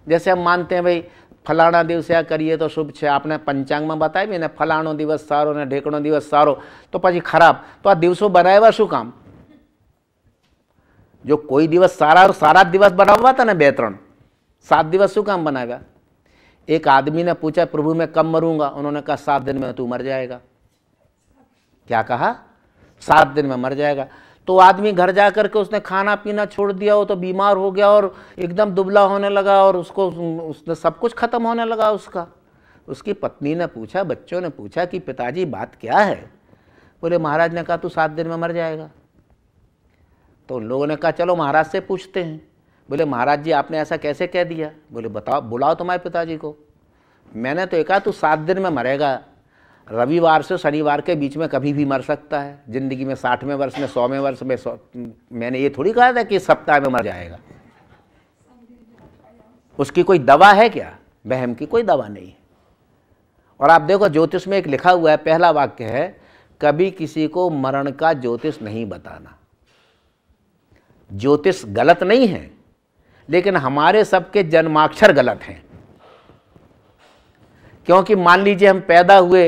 जैसे हम मानते हैं भाई फलाना दिवस आ करिए तो शुभ है, आपने पंचांग में बताया भी ने फलाणो दिवस सारो ने ढेकणो दिवस सारो, तो પછી खराब, तो आ दिवसों बनाव्या શું કામ? जो कोई दिवस सारा दिवस बनावा था ना 2-3 7 दिवस શું કામ बनाव्या? एक आदमी ने पूछा प्रभु मैं कब मरूंगा? उन्होंने कहा 7 दिन में तू मर जाएगा। क्या कहा? 7 दिन में मर जाएगा। तो आदमी घर जा करके उसने खाना पीना छोड़ दिया, वो तो बीमार हो गया और एकदम दुबला होने लगा और उसने सब कुछ खत्म होने लगा उसका। उसकी पत्नी ने पूछा, बच्चों ने पूछा कि पिताजी बात क्या है? बोले महाराज ने कहा तू 7 दिन में मर जाएगा। तो उन लोगों ने कहा चलो महाराज से पूछते हैं। बोले महाराज जी आपने ऐसा कैसे कह दिया? बोले बताओ, बुलाओ तुम्हारे पिताजी को। मैंने तो कहा तू 7 दिन में मरेगा, रविवार से शनिवार के बीच में कभी भी मर सकता है जिंदगी में, 60वें वर्ष में, 100वें वर्ष में। मैंने ये थोड़ी कहा था कि सप्ताह में मर जाएगा। उसकी कोई दवा है क्या? वहम की कोई दवा नहीं है। और आप देखो ज्योतिष में एक लिखा हुआ है, पहला वाक्य है कभी किसी को मरण का ज्योतिष नहीं बताना। ज्योतिष गलत नहीं है, लेकिन हमारे सबके जन्माक्षर गलत हैं। क्योंकि मान लीजिए हम पैदा हुए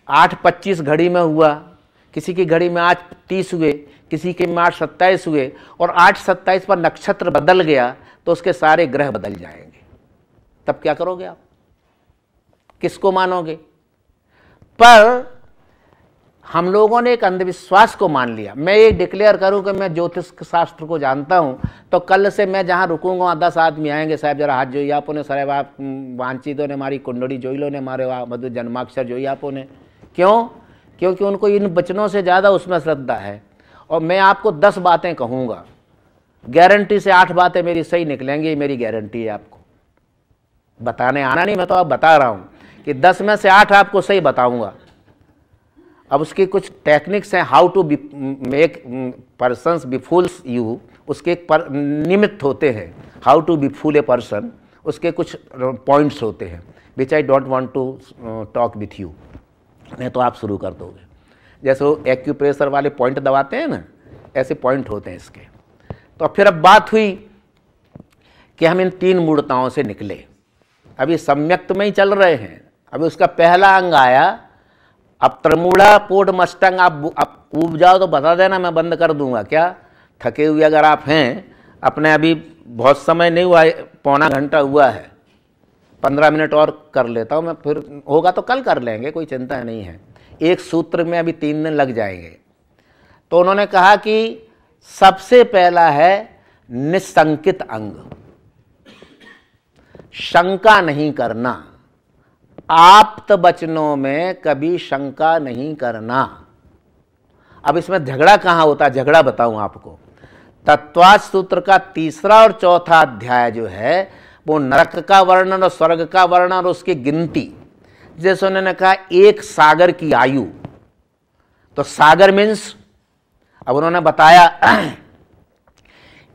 8:25 घड़ी में हुआ, किसी की घड़ी में 8:30 हुए, किसी के में 8:27 हुए, और 8:27 पर नक्षत्र बदल गया तो उसके सारे ग्रह बदल जाएंगे। तब क्या करोगे आप? किसको मानोगे? पर हम लोगों ने एक अंधविश्वास को मान लिया। मैं ये डिक्लेयर करूं कि मैं ज्योतिष शास्त्र को जानता हूं, तो कल से मैं जहां रुकूंगा वहां 10 आदमी आएंगे, साहब जरा हाथ जोइए आपने, साहब आप वांचितों ने मारी कुंडली जोई लो ने, मारे वहाँ मधु जन्माक्षर जोई आपने। क्यों? क्योंकि उनको इन वचनों से ज़्यादा उसमें श्रद्धा है। और मैं आपको 10 बातें कहूँगा, गारंटी से 8 बातें मेरी सही निकलेंगी, मेरी गारंटी है। आपको बताने आना नहीं, मैं तो आप बता रहा हूँ कि 10 में से 8 आपको सही बताऊँगा। अब उसकी कुछ टेक्निक्स हैं, how to make persons be fools you, उसके एक निमित्त होते हैं, how to be fool a person, उसके कुछ पॉइंट्स होते हैं which I don't want to talk with you, नहीं तो आप शुरू कर दोगे। जैसे वो एक्यूप्रेशर वाले पॉइंट दबाते हैं ना, ऐसे पॉइंट होते हैं इसके। तो फिर अब बात हुई कि हम इन 3 मूर्ताओं से निकले, अभी सम्यक्त में ही चल रहे हैं। अभी उसका पहला अंग आया, अब त्रिमूढ़ा पोड मस्तंग आप ऊब जाओ तो बता देना, मैं बंद कर दूंगा। क्या थके हुए अगर आप हैं, अपने अभी बहुत समय नहीं हुआ, 1/4 घंटा हुआ है, 15 मिनट और कर लेता हूँ मैं, फिर होगा तो कल कर लेंगे, कोई चिंता नहीं है। एक सूत्र में अभी 3 दिन लग जाएंगे। तो उन्होंने कहा कि सबसे पहला है निसंकित अंग, शंका नहीं करना। आप्त वचनों में कभी शंका नहीं करना। अब इसमें झगड़ा कहाँ होता है? झगड़ा बताऊं आपको। तत्वार्थ सूत्र का 3रा और 4था अध्याय जो है वो नरक का वर्णन और स्वर्ग का वर्णन और उसकी गिनती। जैसे उन्होंने कहा 1 सागर की आयु, तो सागर मीन्स, अब उन्होंने बताया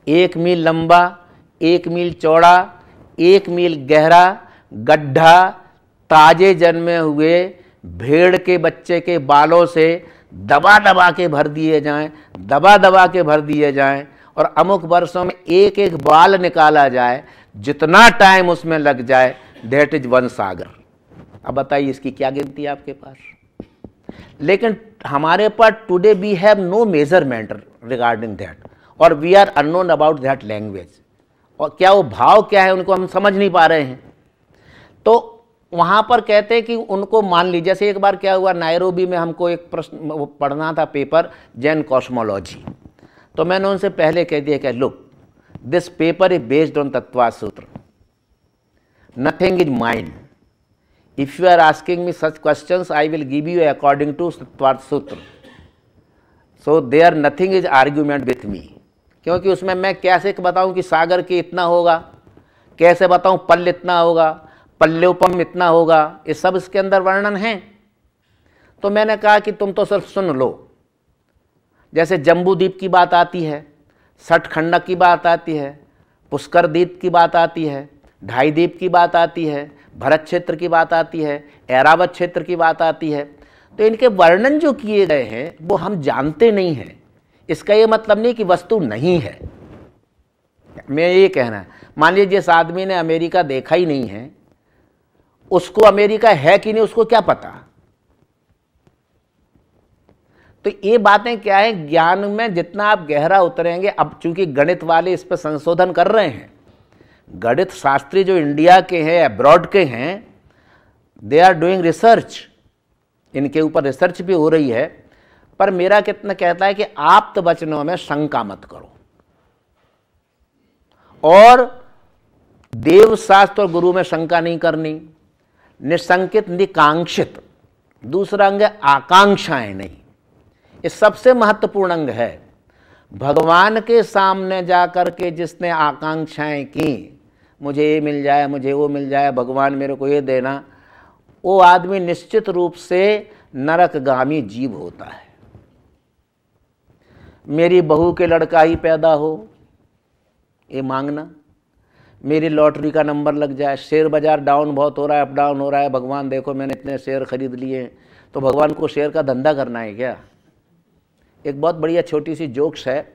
1 मील लंबा, 1 मील चौड़ा, 1 मील गहरा गड्ढा ताजे जन्मे हुए भेड़ के बच्चे के बालों से दबा दबा के भर दिए जाएं, दबा दबा के भर दिए जाएं, और अमुक वर्षों में एक एक बाल निकाला जाए, जितना टाइम उसमें लग जाए, दैट इज 1 सागर। अब बताइए इसकी क्या गिनती है आपके पास? लेकिन हमारे पास today we have no measurement regarding that, और we are unknown about that language, और क्या वो भाव क्या है उनको हम समझ नहीं पा रहे हैं। तो वहाँ पर कहते हैं कि उनको मान लीजिए, जैसे एक बार क्या हुआ, नायरोबी में हमको एक प्रश्न वो पढ़ना था पेपर जैन कॉस्मोलॉजी। तो मैंने उनसे पहले कह दिया कि look, this paper is based on Tattvartha Sutra, nothing is mind. If you are asking me such questions I will give you according to Tattvartha Sutra, so there nothing is argument with me. क्योंकि उसमें मैं कैसे बताऊं कि सागर के इतना होगा, कैसे बताऊं पल्ल इतना होगा, पल्योपम इतना होगा, ये सब इसके अंदर वर्णन है। तो मैंने कहा कि तुम तो सिर्फ सुन लो, जैसे जम्बूद्वीप की बात आती है, सठखंडक की बात आती है, पुष्कर द्वीप की बात आती है, ढाई द्वीप की बात आती है, भरत क्षेत्र की बात आती है, ऐरावत क्षेत्र की बात आती है। तो इनके वर्णन जो किए गए हैं वो हम जानते नहीं हैं। इसका ये मतलब नहीं कि वस्तु नहीं है। मैं ये कहना है, मान लीजिए जिस आदमी ने अमेरिका देखा ही नहीं है, उसको अमेरिका है कि नहीं उसको क्या पता। तो ये बातें क्या है, ज्ञान में जितना आप गहरा उतरेंगे, अब चूंकि गणित वाले इस पर संशोधन कर रहे हैं, गणित शास्त्री जो इंडिया के हैं, अब्रॉड के हैं, दे आर डूइंग रिसर्च, इनके ऊपर रिसर्च भी हो रही है। पर मेरा कितना कहता है कि आप्त वचनों में शंका मत करो, और देवशास्त्र और गुरु में शंका नहीं करनी, निशंकित निकांक्षित, दूसरा अंग है आकांक्षाएं नहीं। ये सबसे महत्वपूर्ण अंग है। भगवान के सामने जाकर के जिसने आकांक्षाएं की, मुझे ये मिल जाए, मुझे वो मिल जाए, भगवान मेरे को ये देना, वो आदमी निश्चित रूप से नरकगामी जीव होता है। मेरी बहू के लड़का ही पैदा हो, ये मांगना, मेरी लॉटरी का नंबर लग जाए, शेयर बाजार डाउन बहुत हो रहा है, अप डाउन हो रहा है, भगवान देखो मैंने इतने शेयर खरीद लिए हैं, तो भगवान को शेयर का धंधा करना है क्या। एक बहुत बढ़िया छोटी सी जोक्स है।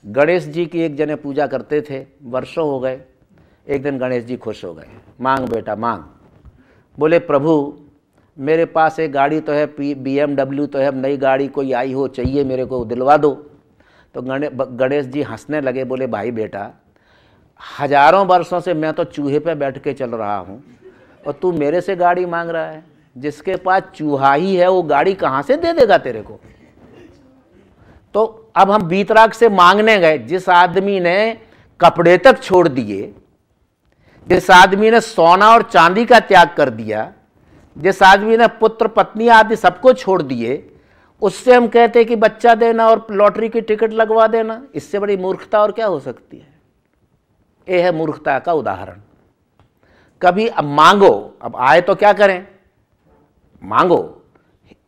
गणेश जी की एक जने पूजा करते थे, वर्षों हो गए। एक दिन गणेश जी खुश हो गए, मांग बेटा मांग। बोले प्रभु मेरे पास एक गाड़ी तो है, BMW तो है, नई गाड़ी कोई आई हो चाहिए मेरे को, दिलवा दो। तो गणेश जी हंसने लगे, बोले भाई बेटा, हजारों वर्षों से मैं तो चूहे पे बैठ के चल रहा हूँ और तू मेरे से गाड़ी मांग रहा है। जिसके पास चूहा ही है वो गाड़ी कहाँ से दे देगा तेरे को। तो अब हम बीतराग से मांगने गए। जिस आदमी ने कपड़े तक छोड़ दिए, जिस आदमी ने सोना और चांदी का त्याग कर दिया, जिस आदमी ने पुत्र पत्नी आदि सबको छोड़ दिए, उससे हम कहते हैं कि बच्चा देना और लॉटरी की टिकट लगवा देना। इससे बड़ी मूर्खता और क्या हो सकती है। ये है मूर्खता का उदाहरण। कभी अब मांगो, अब आए तो क्या करें, मांगो,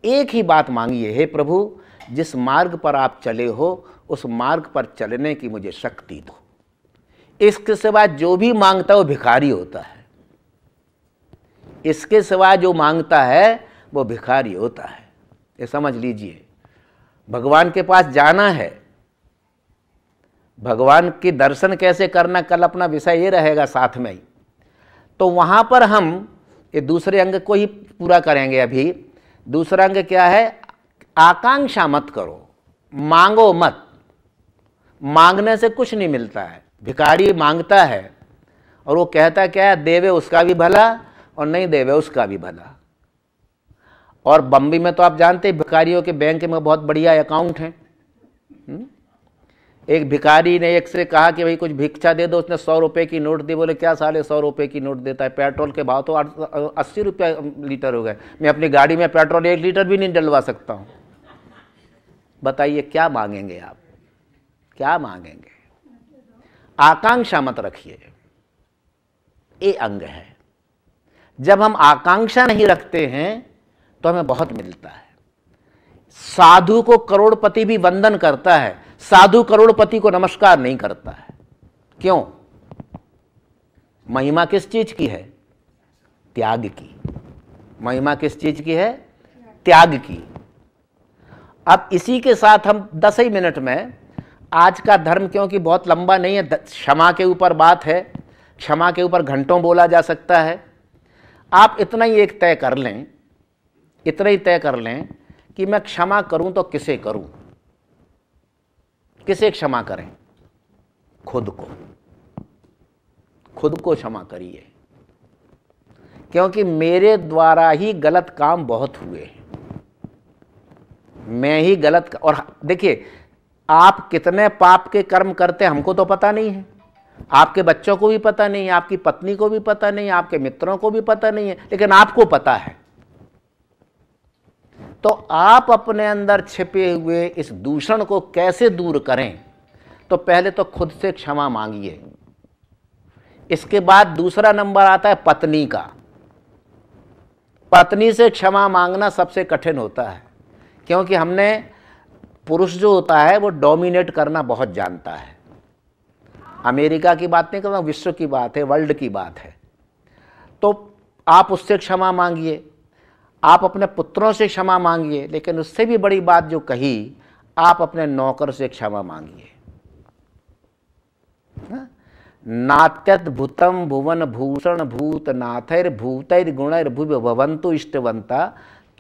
एक ही बात मांगिए, हे प्रभु जिस मार्ग पर आप चले हो उस मार्ग पर चलने की मुझे शक्ति दो। इसके सिवा जो भी मांगता है वो भिखारी होता है। इसके सिवा जो मांगता है वो भिखारी होता है, ये समझ लीजिए। भगवान के पास जाना है, भगवान के दर्शन कैसे करना, कल अपना विषय ये रहेगा साथ में ही। तो वहाँ पर हम ये दूसरे अंग को ही पूरा करेंगे। अभी दूसरा अंग क्या है, आकांक्षा मत करो, मांगो मत। मांगने से कुछ नहीं मिलता है। भिखारी मांगता है और वो कहता क्या है, देवे उसका भी भला और नहीं देवे उसका भी भला। और बम्बई में तो आप जानते हैं भिखारियों के बैंक में बहुत बढ़िया अकाउंट हैं। एक भिखारी ने एक से कहा कि भाई कुछ भिक्षा दे दो, उसने 100 रुपये की नोट दी। बोले क्या साले 100 रुपये की नोट देता है, पेट्रोल के भाव तो 80 रुपये लीटर हो गए, मैं अपनी गाड़ी में पेट्रोल 1 लीटर भी नहीं डलवा सकता हूँ। बताइए क्या मांगेंगे आप, क्या मांगेंगे। आकांक्षा मत रखिए, ये अंग है। जब हम आकांक्षा नहीं रखते हैं तो हमें बहुत मिलता है। साधु को करोड़पति भी वंदन करता है, साधु करोड़पति को नमस्कार नहीं करता है। क्यों? महिमा किस चीज की है? त्याग की। महिमा किस चीज की है? त्याग की। अब इसी के साथ हम 10 ही मिनट में, आज का धर्म क्योंकि बहुत लंबा नहीं है, क्षमा के ऊपर बात है, क्षमा के ऊपर घंटों बोला जा सकता है। आप इतना ही एक तय कर लें, इतना ही तय कर लें कि मैं क्षमा करूं तो किसे करूं। किसे क्षमा करें? खुद को। खुद को क्षमा करिए, क्योंकि मेरे द्वारा ही गलत काम बहुत हुए हैं। मैं ही गलत, और देखिए आप कितने पाप के कर्म करते हैं हमको तो पता नहीं है, आपके बच्चों को भी पता नहीं है, आपकी पत्नी को भी पता नहीं है, आपके मित्रों को भी पता नहीं है, लेकिन आपको पता है। तो आप अपने अंदर छिपे हुए इस दूषण को कैसे दूर करें? तो पहले तो खुद से क्षमा मांगिए। इसके बाद दूसरा नंबर आता है पत्नी का। पत्नी से क्षमा मांगना सबसे कठिन होता है, क्योंकि हमने, पुरुष जो होता है वो डोमिनेट करना बहुत जानता है। अमेरिका की बात नहीं कर रहा, विश्व की बात है, वर्ल्ड की बात है। तो आप उससे क्षमा मांगिए, आप अपने पुत्रों से क्षमा मांगिए, लेकिन उससे भी बड़ी बात जो कही, आप अपने नौकर से क्षमा मांगिए। नात्यत भूतम भुवन भूषण भूत नाथैर भूतैर गुणैर भुव भवन्तु इष्टवंता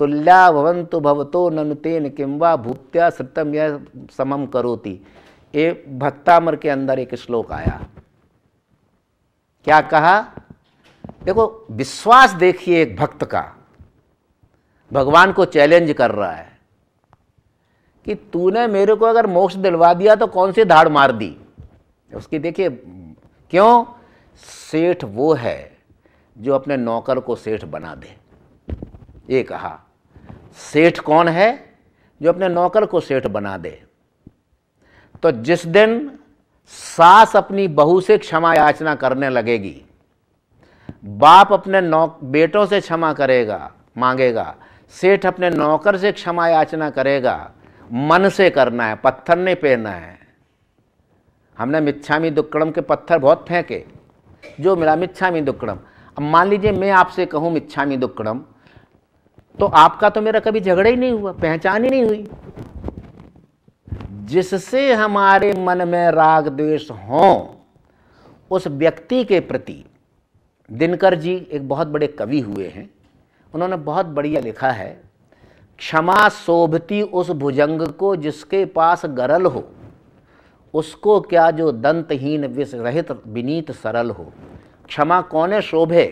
तुल्या भवन्तु भवतो ननुतेन किंवा भूत्या सत्यम यह समम करोति। ये भक्तामर के अंदर एक श्लोक आया। क्या कहा? देखो विश्वास देखिए, एक भक्त का भगवान को चैलेंज कर रहा है कि तूने मेरे को अगर मोक्ष दिलवा दिया तो कौन सी धाड़ मार दी। उसकी देखिए, क्यों? सेठ वो है जो अपने नौकर को सेठ बना दे। ये कहा, सेठ कौन है? जो अपने नौकर को सेठ बना दे। तो जिस दिन सास अपनी बहू से क्षमा याचना करने लगेगी, बाप अपने बेटों से क्षमा करेगा, मांगेगा, सेठ अपने नौकर से क्षमा याचना करेगा, मन से करना है, पत्थर नहीं फेरना है। हमने मिच्छामी दुक्कड़म के पत्थर बहुत फेंके, जो मिला मिच्छामी दुक्कड़म। अब मान लीजिए मैं आपसे कहूँ मिच्छामी दुक्कड़म, तो आपका तो मेरा कभी झगड़ा ही नहीं हुआ, पहचान ही नहीं हुई। जिससे हमारे मन में राग द्वेष हो, उस व्यक्ति के प्रति, दिनकर जी एक बहुत बड़े कवि हुए हैं, उन्होंने बहुत बढ़िया लिखा है, क्षमा शोभती उस भुजंग को जिसके पास गरल हो, उसको क्या जो दंतहीन विष रहित विनीत सरल हो। क्षमा कौने शोभे?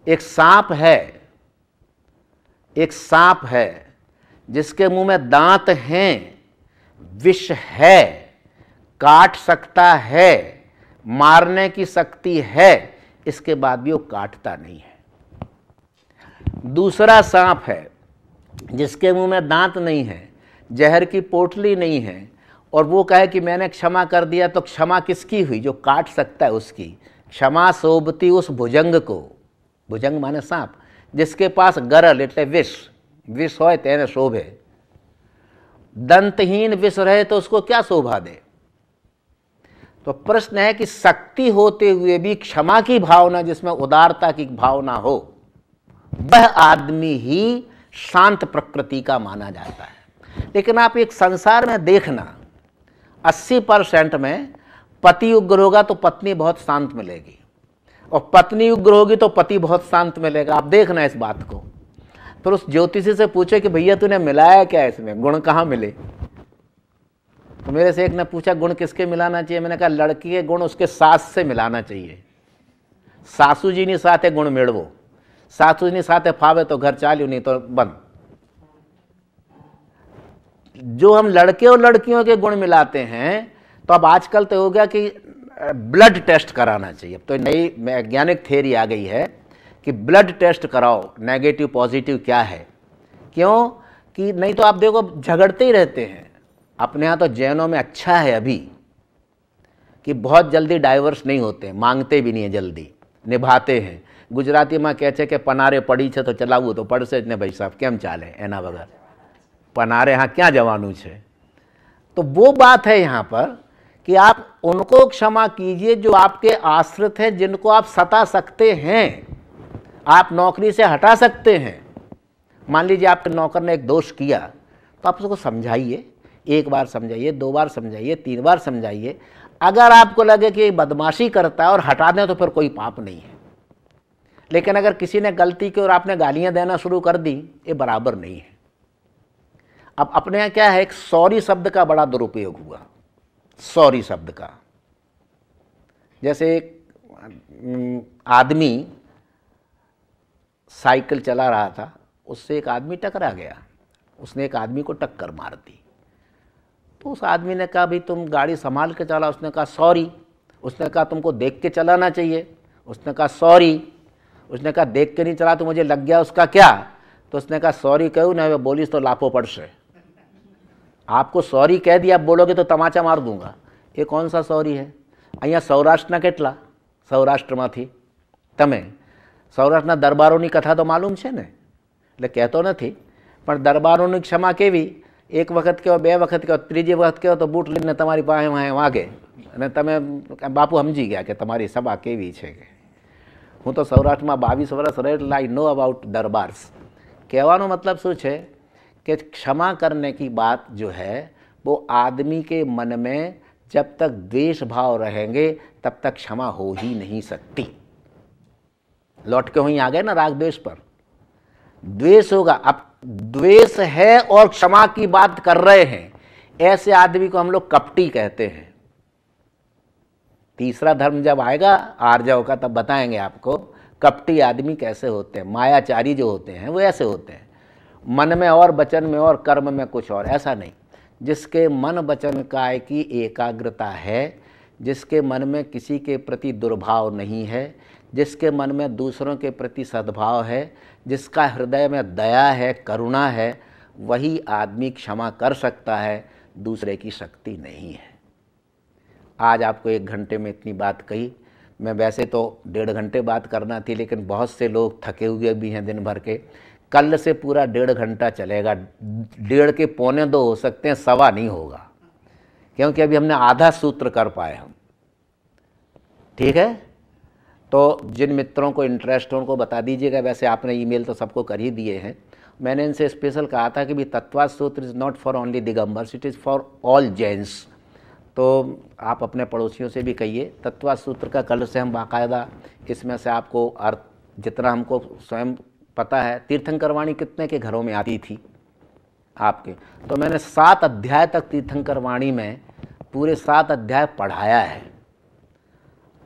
एक सांप है, एक सांप है जिसके मुंह में दांत हैं, विष है, काट सकता है, मारने की शक्ति है, इसके बाद भी वो काटता नहीं है। दूसरा सांप है जिसके मुंह में दांत नहीं है, जहर की पोटली नहीं है, और वो कहे कि मैंने क्षमा कर दिया, तो क्षमा किसकी हुई? जो काट सकता है उसकी। क्षमा शोभती उस भुजंग को, भुजंग माने सांप, जिसके पास गरल એટલે विष, विष होय तेने शोभे। दंतहीन विष रहे तो उसको क्या शोभा दे? तो प्रश्न है कि शक्ति होते हुए भी क्षमा की भावना, जिसमें उदारता की भावना हो, वह आदमी ही शांत प्रकृति का माना जाता है। लेकिन आप एक संसार में देखना, 80% में पति उग्र होगा तो पत्नी बहुत शांत मिलेगी, और पत्नी उग्र होगी तो पति बहुत शांत मिलेगा। आप देखना इस बात को। फिर उस ज्योतिषी से पूछे कि भैया तूने मिलाया क्या इसमें, गुण कहाँ मिले? तो मेरे से एक ने पूछा गुण किसके मिलाना चाहिए? मैंने कहा लड़की के गुण उसके सास से मिलाना चाहिए। सासू जी नहीं साथे गुण मेड़वो, सासू जी नहीं साथे फावे तो घर चाल्यू, नहीं तो बंद। जो हम लड़के और लड़कियों के गुण मिलाते हैं, तो अब आजकल तो हो गया कि ब्लड टेस्ट कराना चाहिए। अब तो नई वैज्ञानिक थ्योरी आ गई है कि ब्लड टेस्ट कराओ, नेगेटिव पॉजिटिव क्या है। क्यों? कि नहीं तो आप देखो झगड़ते ही रहते हैं। अपने यहाँ तो जैनों में अच्छा है अभी कि बहुत जल्दी डाइवर्स नहीं होते, मांगते भी नहीं है, जल्दी निभाते हैं। गुजराती में कहे कि पनारे पड़ी है तो चलावू तो पड़से ने भाई साहब केम चाले एना वगैरह, पनारे यहाँ क्या जवानू है। तो वो बात है यहाँ पर कि आप उनको क्षमा कीजिए जो आपके आश्रित हैं, जिनको आप सता सकते हैं, आप नौकरी से हटा सकते हैं। मान लीजिए आपके नौकर ने एक दोष किया, तो आप उसको समझाइए, एक बार समझाइए, 2 बार समझाइए, 3 बार समझाइए। अगर आपको लगे कि बदमाशी करता है और हटा दें तो फिर कोई पाप नहीं है। लेकिन अगर किसी ने गलती की और आपने गालियां देना शुरू कर दी, ये बराबर नहीं है। अब अपने यहाँ क्या है, एक सॉरी शब्द का बड़ा दुरुपयोग हुआ। सॉरी शब्द का, जैसे आदमी साइकिल चला रहा था, उससे एक आदमी टकरा गया, उसने एक आदमी को टक्कर मार दी। तो उस आदमी ने कहा भाई तुम गाड़ी संभाल के चला, उसने कहा सॉरी। उसने कहा तुमको देख के चलाना चाहिए, उसने कहा सॉरी। उसने कहा देख के नहीं चला तो मुझे लग गया, उसका क्या? तो उसने कहा सॉरी कहूँ ना बोलीस तो लापो पड़से, आपको सॉरी कह दिया, आप बोलोगे तो तमाचा मार दूंगा। ये कौन सा सॉरी है? અહીંયા સૌરાષ્ટ્રના કેટલા સૌરાષ્ટ્રમાંથી તમે સૌરાષ્ટ્રના દરબારોની કથા તો માલુમ છે ને, એટલે કહેતો નથી, પણ દરબારોની ક્ષમા કેવી? એક વખત કહો, બે વખત કહો, ત્રીજી વખત કહો તો બૂટ લઈને તમારી પાસે વાગે અને તમે બાપુ સમજી ગયા કે તમારી સભા કેવી છે। કે હું તો સૌરાષ્ટ્રમાં 22 વર્ષ રહે એટલે આઈ નો અબાઉટ દરબાર્સ। કહેવાનો મતલબ શું છે कि क्षमा करने की बात जो है वो आदमी के मन में जब तक द्वेष भाव रहेंगे तब तक क्षमा हो ही नहीं सकती। लौट के वहीं आ गए ना राग द्वेष पर। द्वेष होगा, अब द्वेष है और क्षमा की बात कर रहे हैं, ऐसे आदमी को हम लोग कपटी कहते हैं। तीसरा धर्म जब आएगा आर्जव का तब बताएंगे आपको कपटी आदमी कैसे होते हैं। मायाचारी जो होते हैं वो ऐसे होते हैं, मन में और वचन में और कर्म में कुछ और, ऐसा नहीं। जिसके मन वचन काय की एकाग्रता है, जिसके मन में किसी के प्रति दुर्भाव नहीं है, जिसके मन में दूसरों के प्रति सद्भाव है, जिसका हृदय में दया है, करुणा है, वही आदमी क्षमा कर सकता है, दूसरे की शक्ति नहीं है। आज आपको 1 घंटे में इतनी बात कही। मैं वैसे तो 1.5 घंटे बात करना थी, लेकिन बहुत से लोग थके हुए भी हैं दिन भर के। कल से पूरा 1.5 घंटा चलेगा, 1.5 के 1.25 हो सकते हैं, 1.25 नहीं होगा, क्योंकि अभी हमने आधा सूत्र कर पाए हम। ठीक है, तो जिन मित्रों को इंटरेस्ट हो उनको बता दीजिएगा। वैसे आपने ईमेल तो सबको कर ही दिए हैं। मैंने इनसे स्पेशल कहा था कि भी तत्वाद सूत्र is not for only Digambars, it is for all Jains. तो आप अपने पड़ोसियों से भी कहिए। तत्वाद सूत्र का कल से हम बाकायदा इसमें से आपको अर्थ जितना हमको स्वयं पता है। तीर्थंकर वाणी कितने के घरों में आती थी आपके? तो मैंने 7 अध्याय तक तीर्थंकर वाणी में पूरे 7 अध्याय पढ़ाया है।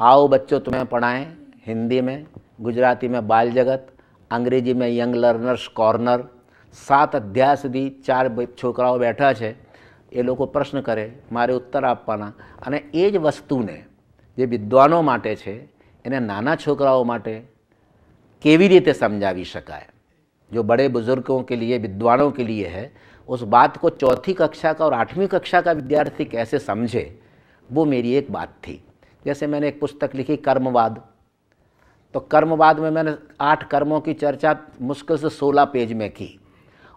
आओ बच्चों तुम्हें पढ़ाएं, हिंदी में, गुजराती में बाल जगत, अंग्रेजी में यंग लर्नर्स कॉर्नर। 7 अध्याय સુધી 4 છોકરાઓ બેઠા છે, એ લોકો પ્રશ્ન કરે, મારે ઉત્તર આપવાના। અને એ જ વસ્તુને જે વિદ્વાનો માટે છે એને નાના છોકરાઓ માટે केवी रीते समझावी शकाय। जो बड़े बुजुर्गों के लिए, विद्वानों के लिए है, उस बात को 4ठी कक्षा का और 8वीं कक्षा का विद्यार्थी कैसे समझे, वो मेरी एक बात थी। जैसे मैंने एक पुस्तक लिखी कर्मवाद, तो कर्मवाद में मैंने 8 कर्मों की चर्चा मुश्किल से 16 पेज में की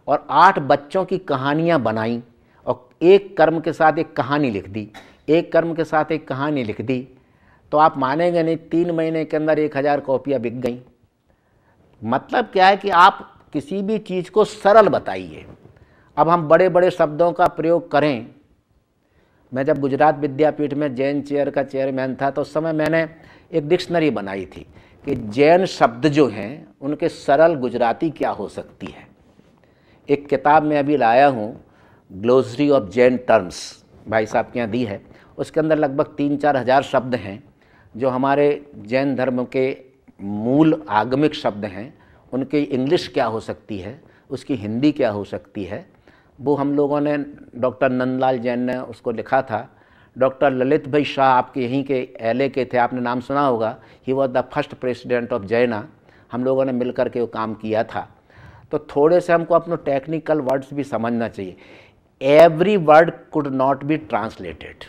और 8 बच्चों की कहानियाँ बनाई और एक कर्म के साथ एक कहानी लिख दी, एक कर्म के साथ एक कहानी लिख दी। तो आप मानेंगे नहीं, 3 महीने के अंदर 1000 कॉपियाँ बिक गई। मतलब क्या है कि आप किसी भी चीज़ को सरल बताइए। अब हम बड़े बड़े शब्दों का प्रयोग करें। मैं जब गुजरात विद्यापीठ में जैन चेयर का चेयरमैन था तो उस समय मैंने एक डिक्शनरी बनाई थी कि जैन शब्द जो हैं उनके सरल गुजराती क्या हो सकती है। एक किताब मैं अभी लाया हूँ, ग्लोसरी ऑफ जैन टर्म्स, भाई साहब के यहाँ दी है। उसके अंदर लगभग 3-4 हज़ार शब्द हैं जो हमारे जैन धर्म के मूल आगमिक शब्द हैं। उनकी इंग्लिश क्या हो सकती है, उसकी हिंदी क्या हो सकती है, वो हम लोगों ने, डॉक्टर नंदलाल जैन ने उसको लिखा था। डॉक्टर ललित भाई शाह आपके यहीं के एलए के थे, आपने नाम सुना होगा। He was the first president of जैना। हम लोगों ने मिलकर के वो काम किया था। तो थोड़े से हमको अपने टेक्निकल वर्ड्स भी समझना चाहिए। Every word could not be translated.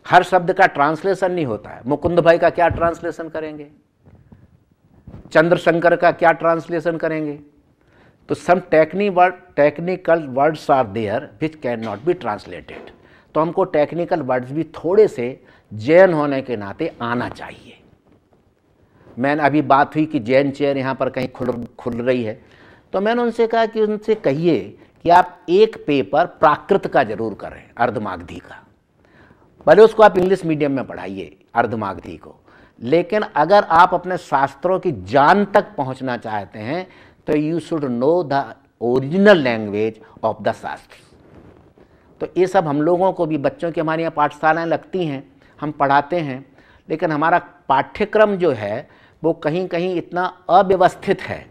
हर शब्द का ट्रांसलेशन नहीं होता है। मुकुंद भाई का क्या ट्रांसलेशन करेंगे, चंद्रशंकर का क्या ट्रांसलेशन करेंगे? तो some technical words are there which can not be translated. तो हमको टेक्निकल वर्ड्स भी थोड़े से जैन होने के नाते आना चाहिए। मैंने अभी बात हुई कि जैन चेयर यहाँ पर कहीं खुल रही है, तो मैंने उनसे कहा कि उनसे कहिए कि आप एक पेपर प्राकृत का जरूर करें, अर्धमागधी का। भले उसको आप इंग्लिश मीडियम में पढ़ाइए अर्धमागधी को, लेकिन अगर आप अपने शास्त्रों की जान तक पहुंचना चाहते हैं तो you should know the original language of the शास्त्र। तो ये सब हम लोगों को भी, बच्चों की हमारे यहाँ पाठशालाएँ लगती हैं, हम पढ़ाते हैं, लेकिन हमारा पाठ्यक्रम जो है वो कहीं कहीं इतना अव्यवस्थित है।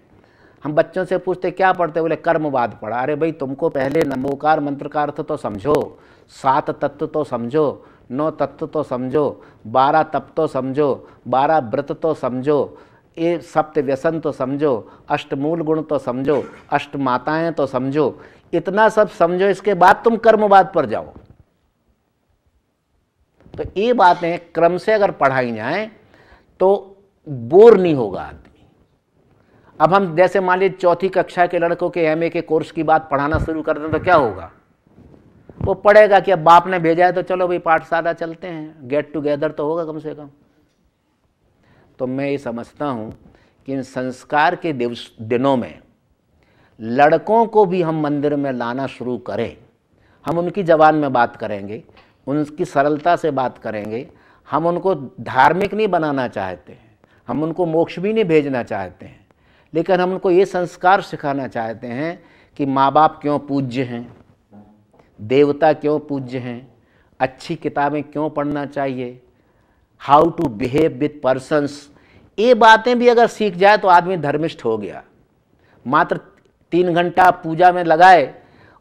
हम बच्चों से पूछते क्या पढ़ते, बोले कर्मवाद पढ़ा। अरे भाई तुमको पहले नमोकार मंत्र का अर्थ तो समझो, 7 तत्व तो समझो, 9 तत्व तो समझो, 12 तप तो समझो, 12 व्रत तो समझो, ये सप्त व्यसन तो समझो, अष्टमूल गुण तो समझो, अष्ट माताएं तो समझो, इतना सब समझो, इसके बाद तुम कर्मवाद पर जाओ। तो ये बातें क्रम से अगर पढ़ाई जाए तो बोर नहीं होगा आदमी। अब हम जैसे मान लीजिए 4ठी कक्षा के लड़कों के एमए के कोर्स की बात पढ़ाना शुरू कर दें तो क्या होगा, वो पढ़ेगा कि अब बाप ने भेजा है तो चलो भाई पाठशाला चलते हैं, गेट टुगेदर तो होगा कम से कम। तो मैं ये समझता हूँ कि इन संस्कार के दिनों में लड़कों को भी हम मंदिर में लाना शुरू करें। हम उनकी ज़बान में बात करेंगे, उनकी सरलता से बात करेंगे। हम उनको धार्मिक नहीं बनाना चाहते हैं, हम उनको मोक्ष भी नहीं भेजना चाहते हैं, लेकिन हम उनको ये संस्कार सिखाना चाहते हैं कि माँ बाप क्यों पूज्य हैं, देवता क्यों पूज्य हैं, अच्छी किताबें क्यों पढ़ना चाहिए, how to behave with persons. ये बातें भी अगर सीख जाए तो आदमी धर्मिष्ठ हो गया। मात्र 3 घंटा आप पूजा में लगाए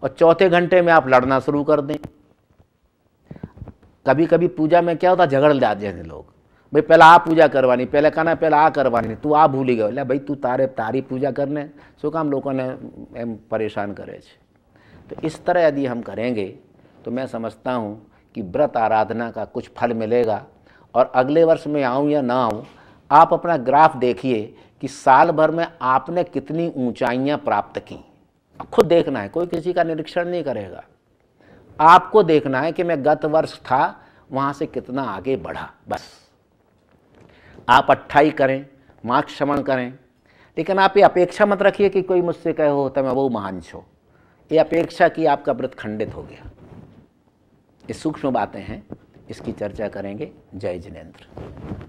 और चौथे घंटे में आप लड़ना शुरू कर दें। कभी कभी पूजा में क्या होता, झगड़ जाते हैं लोग, भाई पहले आ पूजा करवानी, पहले कहना पहले आ करवानी, तू आ भूल गया। बोले भाई तू तारी पूजा करने सो काम लोगों ने एम परेशान करे। तो इस तरह यदि हम करेंगे तो मैं समझता हूँ कि व्रत आराधना का कुछ फल मिलेगा। और अगले वर्ष में आऊँ या ना आऊँ, आप अपना ग्राफ देखिए कि साल भर में आपने कितनी ऊंचाइयाँ प्राप्त की। खुद देखना है, कोई किसी का निरीक्षण नहीं करेगा। आपको देखना है कि मैं गत वर्ष था वहाँ से कितना आगे बढ़ा। बस आप 28 करें, मार्क्स श्रवण करें, लेकिन आप ये अपेक्षा मत रखिए कि कोई मुझसे कहे हो तो मैं वो महान छो। ये अपेक्षा की आपका व्रत खंडित हो गया। ये सूक्ष्म बातें हैं, इसकी चर्चा करेंगे। जय जिनेंद्र।